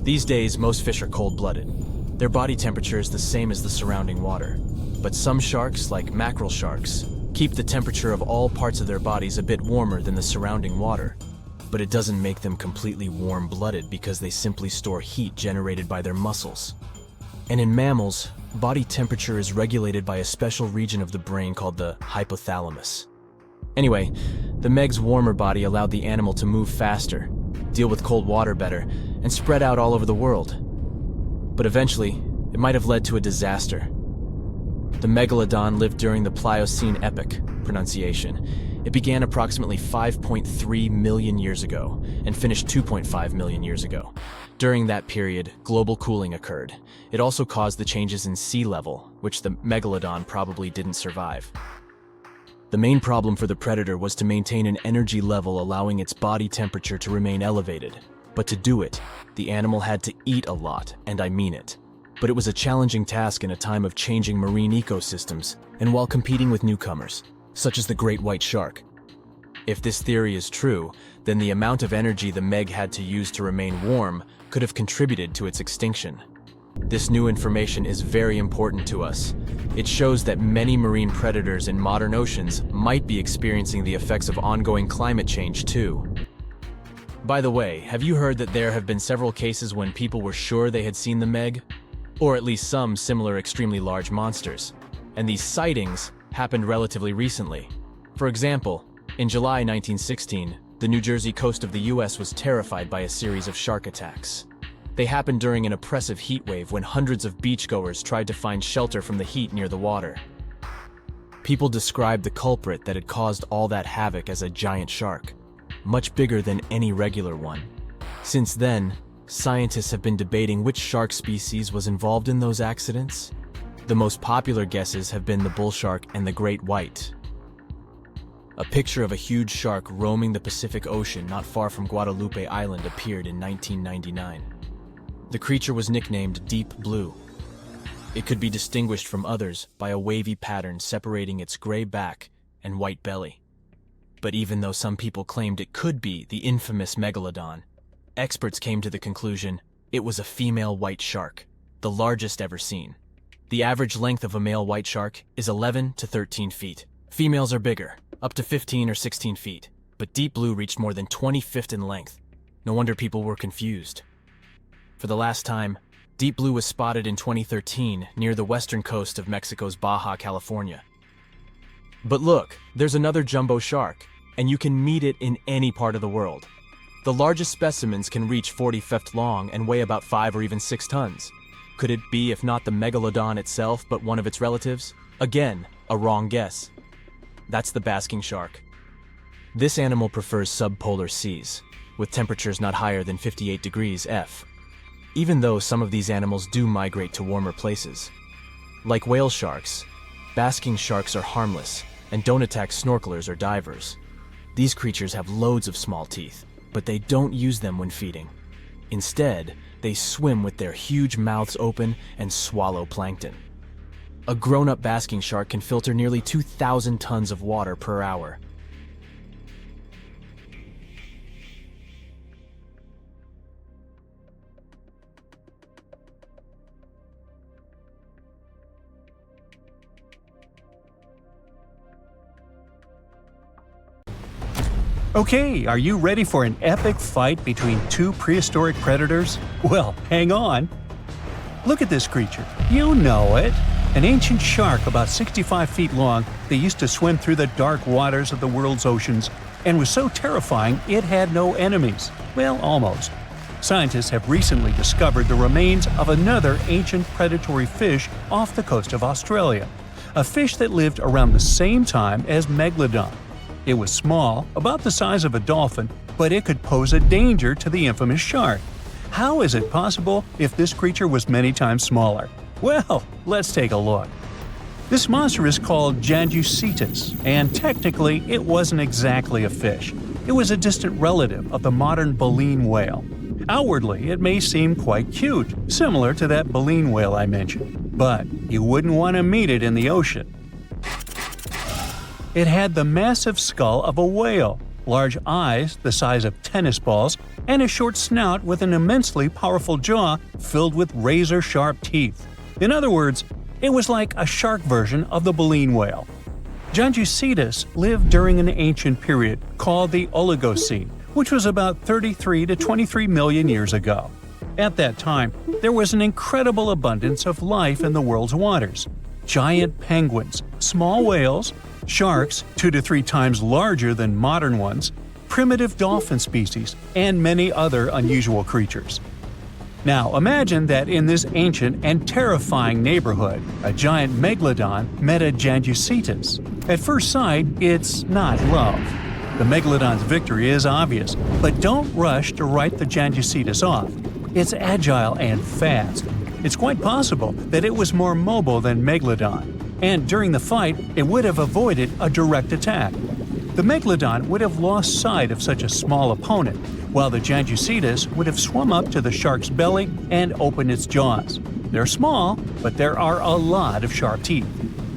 These days, most fish are cold-blooded. Their body temperature is the same as the surrounding water, but some sharks, like mackerel sharks, keep the temperature of all parts of their bodies a bit warmer than the surrounding water. But it doesn't make them completely warm-blooded because they simply store heat generated by their muscles. And in mammals, body temperature is regulated by a special region of the brain called the hypothalamus. Anyway, the Meg's warmer body allowed the animal to move faster, deal with cold water better, and spread out all over the world. But eventually, it might have led to a disaster. The Megalodon lived during the Pliocene epoch, pronunciation. It began approximately 5.3 million years ago and finished 2.5 million years ago. During that period, global cooling occurred. It also caused the changes in sea level, which the Megalodon probably didn't survive. The main problem for the predator was to maintain an energy level allowing its body temperature to remain elevated. But to do it, the animal had to eat a lot, and I mean it. But it was a challenging task in a time of changing marine ecosystems, and while competing with newcomers, such as the great white shark. If this theory is true, then the amount of energy the Meg had to use to remain warm could have contributed to its extinction. This new information is very important to us. It shows that many marine predators in modern oceans might be experiencing the effects of ongoing climate change too. By the way, have you heard that there have been several cases when people were sure they had seen the Meg? Or at least some similar extremely large monsters. And these sightings happened relatively recently. For example, In July 1916, the New Jersey coast of the US was terrified by a series of shark attacks. They happened during an oppressive heat wave when hundreds of beachgoers tried to find shelter from the heat near the water. People described the culprit that had caused all that havoc as a giant shark, much bigger than any regular one. Since then, scientists have been debating which shark species was involved in those accidents. The most popular guesses have been the bull shark and the great white. A picture of a huge shark roaming the Pacific Ocean not far from Guadalupe Island appeared in 1999. The creature was nicknamed Deep Blue. It could be distinguished from others by a wavy pattern separating its gray back and white belly. But even though some people claimed it could be the infamous Megalodon, experts came to the conclusion it was a female white shark, the largest ever seen. The average length of a male white shark is 11 to 13 feet. Females are bigger, up to 15 or 16 feet, but Deep Blue reached more than 20 feet in length. No wonder people were confused. For the last time, Deep Blue was spotted in 2013 near the western coast of Mexico's Baja California. But look, there's another jumbo shark, and you can meet it in any part of the world. The largest specimens can reach 40 feet long and weigh about 5 or even 6 tons. Could it be, if not the Megalodon itself, but one of its relatives? Again, a wrong guess. That's the basking shark. This animal prefers subpolar seas, with temperatures not higher than 58 degrees F. Even though some of these animals do migrate to warmer places. Like whale sharks, basking sharks are harmless and don't attack snorkelers or divers. These creatures have loads of small teeth, but they don't use them when feeding. Instead, they swim with their huge mouths open and swallow plankton. A grown-up basking shark can filter nearly 2,000 tons of water per hour. Okay, are you ready for an epic fight between two prehistoric predators? Well, hang on. Look at this creature. You know it. An ancient shark about 65 feet long that used to swim through the dark waters of the world's oceans and was so terrifying it had no enemies. Well, almost. Scientists have recently discovered the remains of another ancient predatory fish off the coast of Australia, a fish that lived around the same time as Megalodon. It was small, about the size of a dolphin, but it could pose a danger to the infamous shark. How is it possible if this creature was many times smaller? Well, let's take a look. This monster is called Janjucetus, and technically it wasn't exactly a fish. It was a distant relative of the modern baleen whale. Outwardly, it may seem quite cute, similar to that baleen whale I mentioned, but you wouldn't want to meet it in the ocean. It had the massive skull of a whale, large eyes the size of tennis balls, and a short snout with an immensely powerful jaw filled with razor-sharp teeth. In other words, it was like a shark version of the baleen whale. Janjucetus lived during an ancient period called the Oligocene, which was about 33 to 23 million years ago. At that time, there was an incredible abundance of life in the world's waters. Giant penguins, small whales, sharks 2 to 3 times larger than modern ones, primitive dolphin species, and many other unusual creatures. Now imagine that in this ancient and terrifying neighborhood, a giant Megalodon met a Janjucetus. At first sight, it's not love. The Megalodon's victory is obvious, but don't rush to write the Janjucetus off. It's agile and fast. It's quite possible that it was more mobile than Megalodon, and during the fight, it would have avoided a direct attack. The Megalodon would have lost sight of such a small opponent, while the Janjucetus would have swum up to the shark's belly and opened its jaws. They're small, but there are a lot of sharp teeth.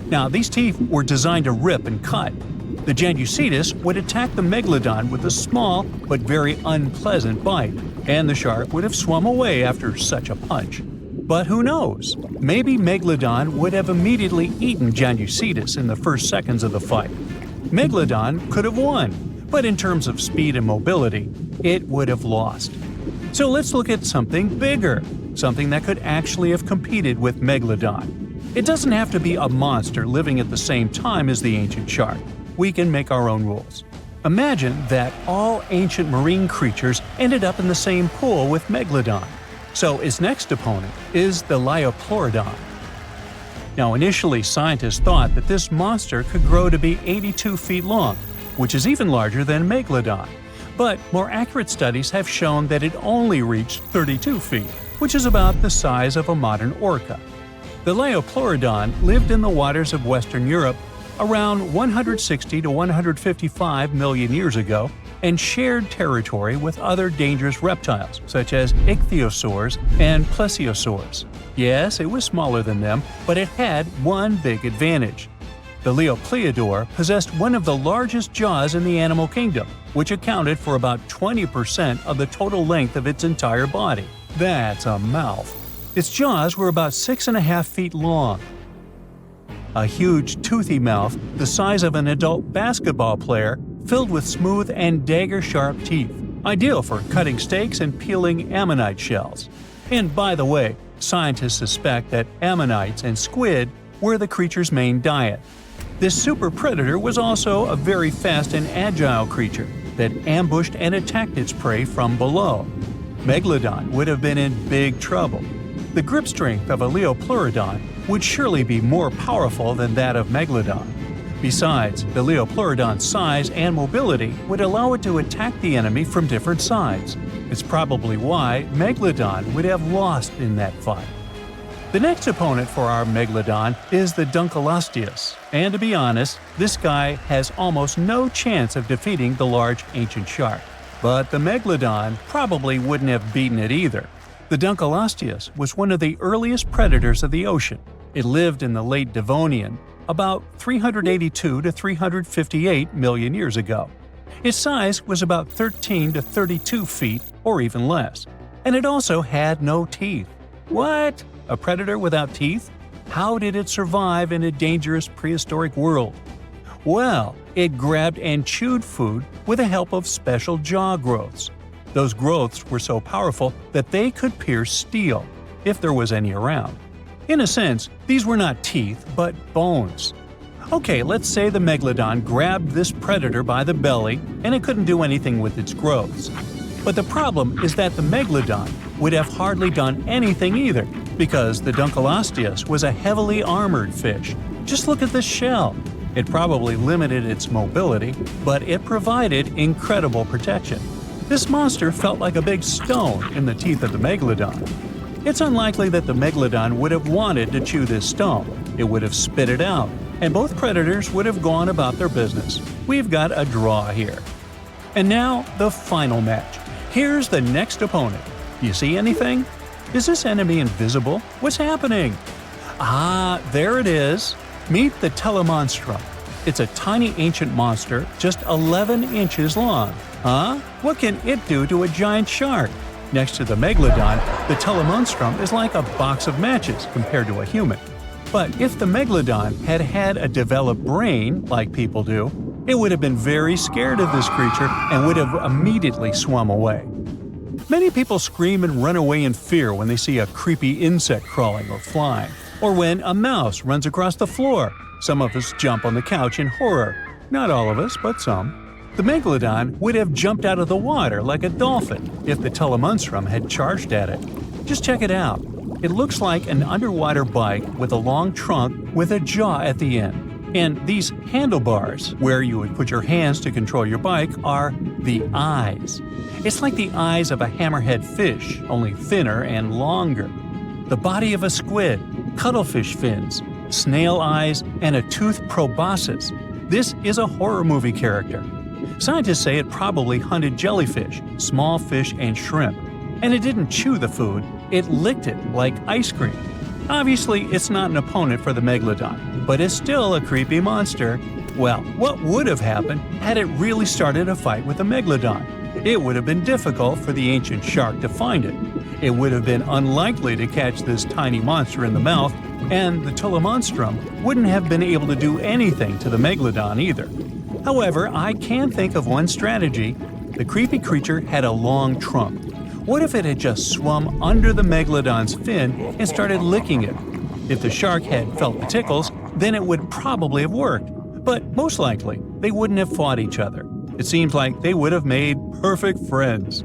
Now, these teeth were designed to rip and cut. The Janjucetus would attack the Megalodon with a small but very unpleasant bite, and the shark would have swum away after such a punch. But who knows? Maybe Megalodon would have immediately eaten Janjucetus in the first seconds of the fight. Megalodon could have won, but in terms of speed and mobility, it would have lost. So let's look at something bigger, something that could actually have competed with Megalodon. It doesn't have to be a monster living at the same time as the ancient shark. We can make our own rules. Imagine that all ancient marine creatures ended up in the same pool with Megalodon. So its next opponent is the Liopleurodon. Now, initially, scientists thought that this monster could grow to be 82 feet long, which is even larger than Megalodon. But more accurate studies have shown that it only reached 32 feet, which is about the size of a modern orca. The Liopleurodon lived in the waters of Western Europe around 160 to 155 million years ago and shared territory with other dangerous reptiles such as ichthyosaurs and plesiosaurs. Yes, it was smaller than them, but it had one big advantage. The Liopleurodon possessed one of the largest jaws in the animal kingdom, which accounted for about 20% of the total length of its entire body. That's a mouth. Its jaws were about 6.5 feet long. A huge, toothy mouth the size of an adult basketball player, filled with smooth and dagger-sharp teeth, ideal for cutting steaks and peeling ammonite shells. And by the way, scientists suspect that ammonites and squid were the creature's main diet. This super predator was also a very fast and agile creature that ambushed and attacked its prey from below. Megalodon would have been in big trouble. The grip strength of a Liopleurodon would surely be more powerful than that of Megalodon. Besides, the Liopleurodon's size and mobility would allow it to attack the enemy from different sides. It's probably why Megalodon would have lost in that fight. The next opponent for our Megalodon is the Dunkleosteus, and to be honest, this guy has almost no chance of defeating the large ancient shark. But the Megalodon probably wouldn't have beaten it either. The Dunkleosteus was one of the earliest predators of the ocean. It lived in the late Devonian, about 382 to 358 million years ago. Its size was about 13 to 32 feet or even less, and it also had no teeth. What? A predator without teeth? How did it survive in a dangerous prehistoric world? Well, it grabbed and chewed food with the help of special jaw growths. Those growths were so powerful that they could pierce steel, if there was any around. In a sense, these were not teeth, but bones. Okay, let's say the Megalodon grabbed this predator by the belly and it couldn't do anything with its growths. But the problem is that the Megalodon would have hardly done anything either, because the Dunkleosteus was a heavily armored fish. Just look at this shell. It probably limited its mobility, but it provided incredible protection. This monster felt like a big stone in the teeth of the Megalodon. It's unlikely that the Megalodon would have wanted to chew this stone. It would have spit it out, and both predators would have gone about their business. We've got a draw here. And now, the final match. Here's the next opponent. You see anything? Is this enemy invisible? What's happening? Ah, there it is. Meet the Telemonstrum. It's a tiny ancient monster, just 11 inches long. Huh? What can it do to a giant shark? Next to the Megalodon, the Telemonstrum is like a box of matches compared to a human. But if the Megalodon had had a developed brain, like people do, it would have been very scared of this creature and would have immediately swum away. Many people scream and run away in fear when they see a creepy insect crawling or flying, or when a mouse runs across the floor. Some of us jump on the couch in horror. Not all of us, but some. The Megalodon would have jumped out of the water like a dolphin if the Telemonstrum had charged at it. Just check it out. It looks like an underwater bike with a long trunk with a jaw at the end. And these handlebars, where you would put your hands to control your bike, are the eyes. It's like the eyes of a hammerhead fish, only thinner and longer. The body of a squid, cuttlefish fins, snail eyes, and a toothed proboscis. This is a horror movie character. Scientists say it probably hunted jellyfish, small fish, and shrimp. And it didn't chew the food, it licked it like ice cream. Obviously, it's not an opponent for the Megalodon, but it's still a creepy monster. Well, what would have happened had it really started a fight with a Megalodon? It would have been difficult for the ancient shark to find it. It would have been unlikely to catch this tiny monster in the mouth, and the Telemonstrum wouldn't have been able to do anything to the Megalodon either. However, I can think of one strategy. The creepy creature had a long trunk. What if it had just swum under the Megalodon's fin and started licking it? If the shark had felt the tickles, then it would probably have worked. But most likely, they wouldn't have fought each other. It seems like they would have made perfect friends.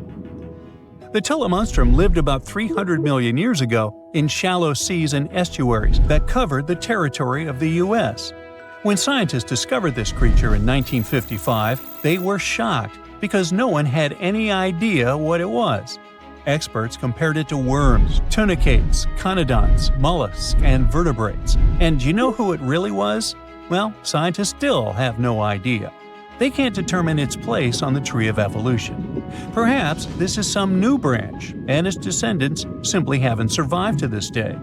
The telemonstrum lived about 300 million years ago in shallow seas and estuaries that covered the territory of the U.S. When scientists discovered this creature in 1955, they were shocked because no one had any idea what it was. Experts compared it to worms, tunicates, conodonts, mollusks, and vertebrates. And do you know who it really was? Well, scientists still have no idea. They can't determine its place on the tree of evolution. Perhaps this is some new branch, and its descendants simply haven't survived to this day.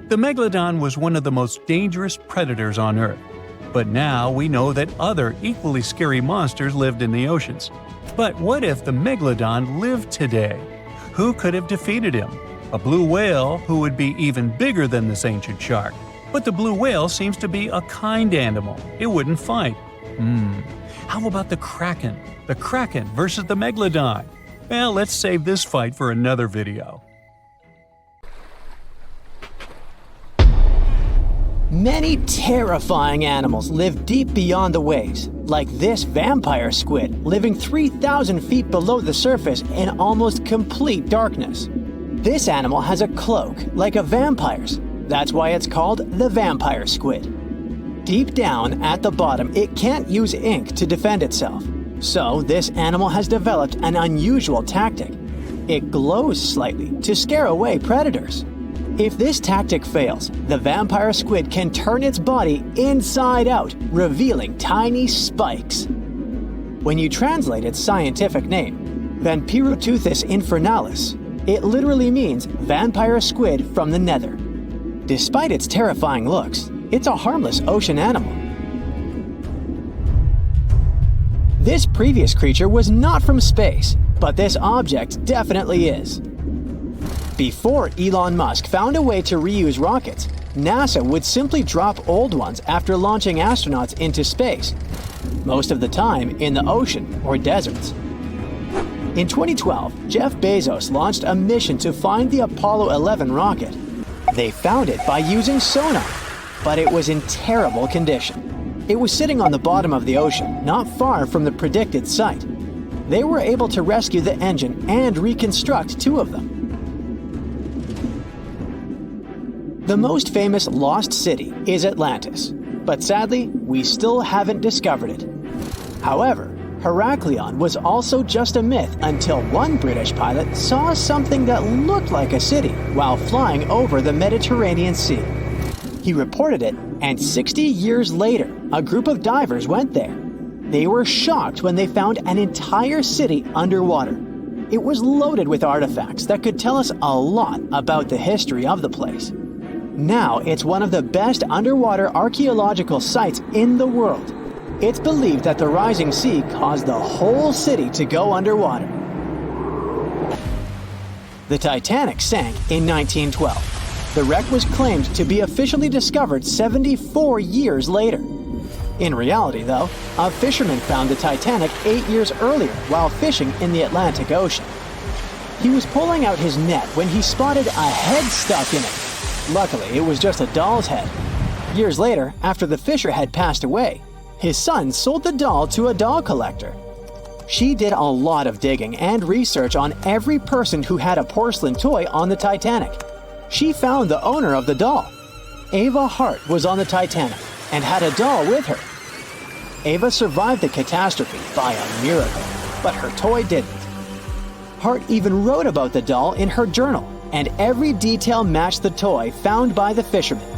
The Megalodon was one of the most dangerous predators on Earth. But now we know that other equally scary monsters lived in the oceans. But what if the Megalodon lived today? Who could have defeated him? A blue whale who would be even bigger than this ancient shark. But the blue whale seems to be a kind animal. It wouldn't fight. How about the Kraken? The Kraken versus the Megalodon? Well, let's save this fight for another video. Many terrifying animals live deep beyond the waves, like this vampire squid living 3,000 feet below the surface in almost complete darkness. This animal has a cloak, like a vampire's. That's why it's called the vampire squid. Deep down at the bottom, it can't use ink to defend itself. So this animal has developed an unusual tactic. It glows slightly to scare away predators. If this tactic fails, the vampire squid can turn its body inside out, revealing tiny spikes. When you translate its scientific name, Vampiroteuthis infernalis, it literally means vampire squid from the nether. Despite its terrifying looks, it's a harmless ocean animal. This previous creature was not from space, but this object definitely is. Before Elon Musk found a way to reuse rockets, NASA would simply drop old ones after launching astronauts into space, most of the time in the ocean or deserts. In 2012, Jeff Bezos launched a mission to find the Apollo 11 rocket. They found it by using sonar, but it was in terrible condition. It was sitting on the bottom of the ocean, not far from the predicted site. They were able to rescue the engine and reconstruct 2 of them. The most famous lost city is Atlantis, but sadly, we still haven't discovered it. However, Heraklion was also just a myth until one British pilot saw something that looked like a city while flying over the Mediterranean Sea. He reported it, and 60 years later, a group of divers went there. They were shocked when they found an entire city underwater. It was loaded with artifacts that could tell us a lot about the history of the place. Now it's one of the best underwater archaeological sites in the world. It's believed that the rising sea caused the whole city to go underwater. The Titanic sank in 1912. The wreck was claimed to be officially discovered 74 years later. In reality, though, a fisherman found the Titanic 8 years earlier while fishing in the Atlantic Ocean. He was pulling out his net when he spotted a head stuck in it. Luckily, it was just a doll's head. Years later, after the fisher had passed away, his son sold the doll to a doll collector. She did a lot of digging and research on every person who had a porcelain toy on the Titanic. She found the owner of the doll. Ava Hart was on the Titanic and had a doll with her. Ava survived the catastrophe by a miracle, but her toy didn't. Hart even wrote about the doll in her journal, and every detail matched the toy found by the fisherman.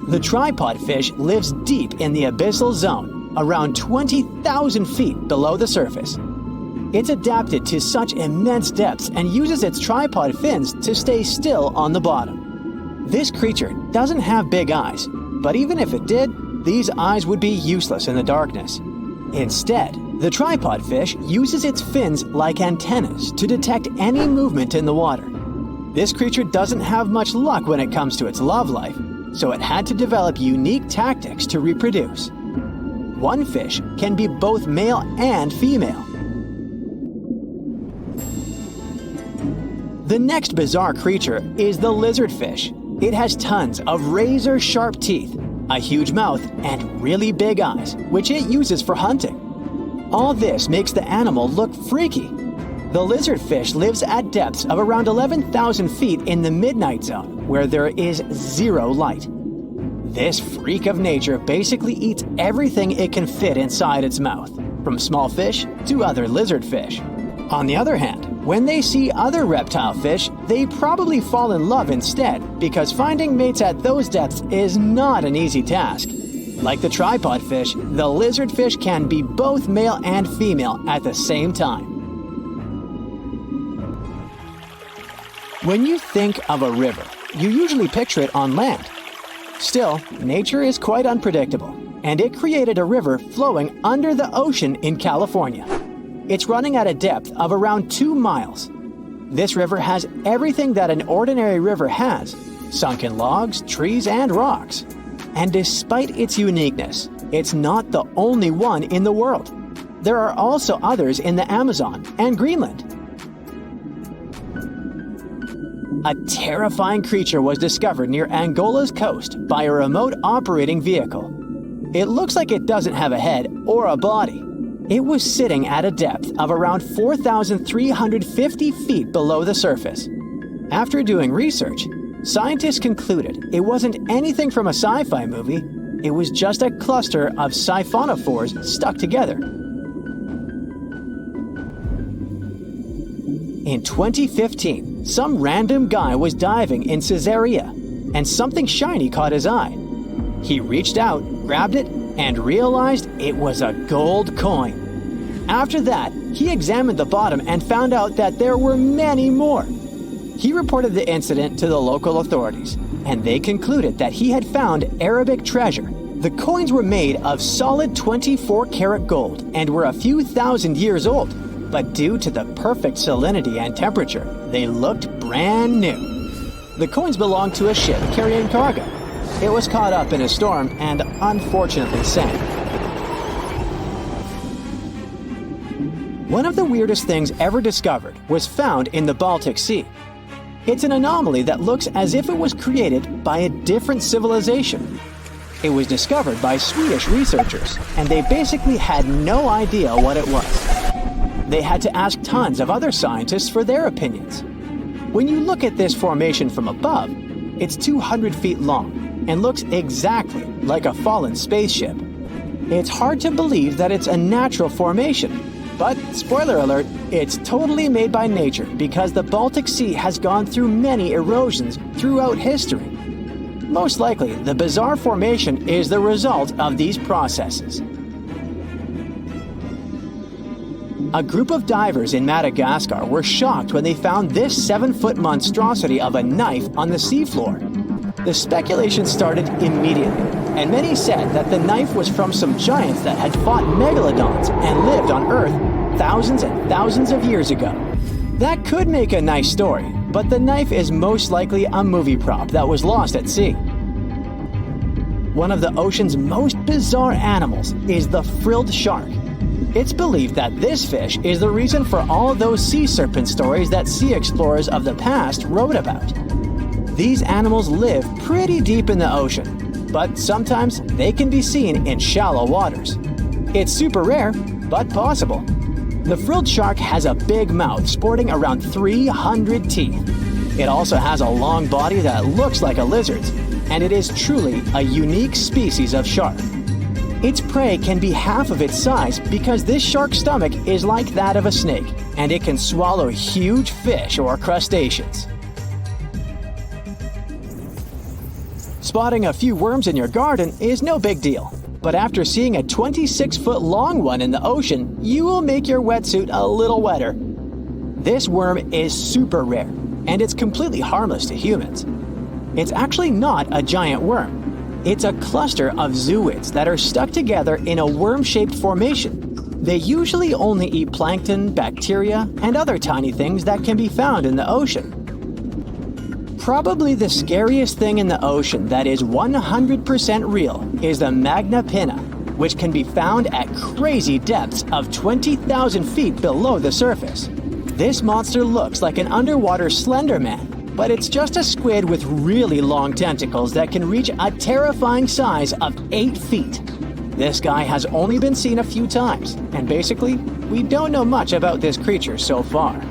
The tripod fish lives deep in the abyssal zone, around 20,000 feet below the surface. It's adapted to such immense depths and uses its tripod fins to stay still on the bottom. This creature doesn't have big eyes, but even if it did, these eyes would be useless in the darkness. Instead, the tripod fish uses its fins like antennas to detect any movement in the water. This creature doesn't have much luck when it comes to its love life, so it had to develop unique tactics to reproduce. One fish can be both male and female. The next bizarre creature is the lizardfish. It has tons of razor-sharp teeth, a huge mouth, and really big eyes, which it uses for hunting. All this makes the animal look freaky. The lizardfish lives at depths of around 11,000 feet in the midnight zone, where there is zero light. This freak of nature basically eats everything it can fit inside its mouth, from small fish to other lizardfish. On the other hand, when they see other reptile fish, they probably fall in love instead, because finding mates at those depths is not an easy task. Like the tripod fish, the lizardfish can be both male and female at the same time. When you think of a river, you usually picture it on land. Still, nature is quite unpredictable, and it created a river flowing under the ocean in California. It's running at a depth of around 2 miles. This river has everything that an ordinary river has: sunken logs, trees, and rocks. And despite its uniqueness, it's not the only one in the world. There are also others in the Amazon and Greenland. A terrifying creature was discovered near Angola's coast by a remote operating vehicle. It looks like it doesn't have a head or a body. It was sitting at a depth of around 4,350 feet below the surface. After doing research, scientists concluded it wasn't anything from a sci-fi movie. It was just a cluster of siphonophores stuck together. In 2015, some random guy was diving in Caesarea, and something shiny caught his eye. He reached out, grabbed it, and realized it was a gold coin. After that, he examined the bottom and found out that there were many more. He reported the incident to the local authorities, and they concluded that he had found Arabic treasure. The coins were made of solid 24-karat gold and were a few thousand years old, but due to the perfect salinity and temperature, they looked brand new. The coins belonged to a ship carrying cargo. It was caught up in a storm and unfortunately sank. One of the weirdest things ever discovered was found in the Baltic Sea. It's an anomaly that looks as if it was created by a different civilization. It was discovered by Swedish researchers, and they basically had no idea what it was. They had to ask tons of other scientists for their opinions. When you look at this formation from above, it's 200 feet long and looks exactly like a fallen spaceship. It's hard to believe that it's a natural formation, but spoiler alert, it's totally made by nature because the Baltic Sea has gone through many erosions throughout history. Most likely, the bizarre formation is the result of these processes. A group of divers in Madagascar were shocked when they found this 7-foot monstrosity of a knife on the seafloor. The speculation started immediately, and many said that the knife was from some giants that had fought megalodons and lived on Earth thousands and thousands of years ago. That could make a nice story, but the knife is most likely a movie prop that was lost at sea. One of the ocean's most bizarre animals is the frilled shark. It's believed that this fish is the reason for all those sea serpent stories that sea explorers of the past wrote about. These animals live pretty deep in the ocean, but sometimes they can be seen in shallow waters. It's super rare, but possible. The frilled shark has a big mouth sporting around 300 teeth. It also has a long body that looks like a lizard's, and it is truly a unique species of shark. Its prey can be half of its size because this shark's stomach is like that of a snake, and it can swallow huge fish or crustaceans. Spotting a few worms in your garden is no big deal, but after seeing a 26-foot long one in the ocean, you will make your wetsuit a little wetter. This worm is super rare, and it's completely harmless to humans. It's actually not a giant worm. It's a cluster of zooids that are stuck together in a worm-shaped formation. They usually only eat plankton, bacteria, and other tiny things that can be found in the ocean. Probably the scariest thing in the ocean that is 100% real is the magna pinna, which can be found at crazy depths of 20,000 feet below the surface. This monster looks like an underwater Slender Man, but it's just a squid with really long tentacles that can reach a terrifying size of 8 feet. This guy has only been seen a few times, and basically, we don't know much about this creature so far.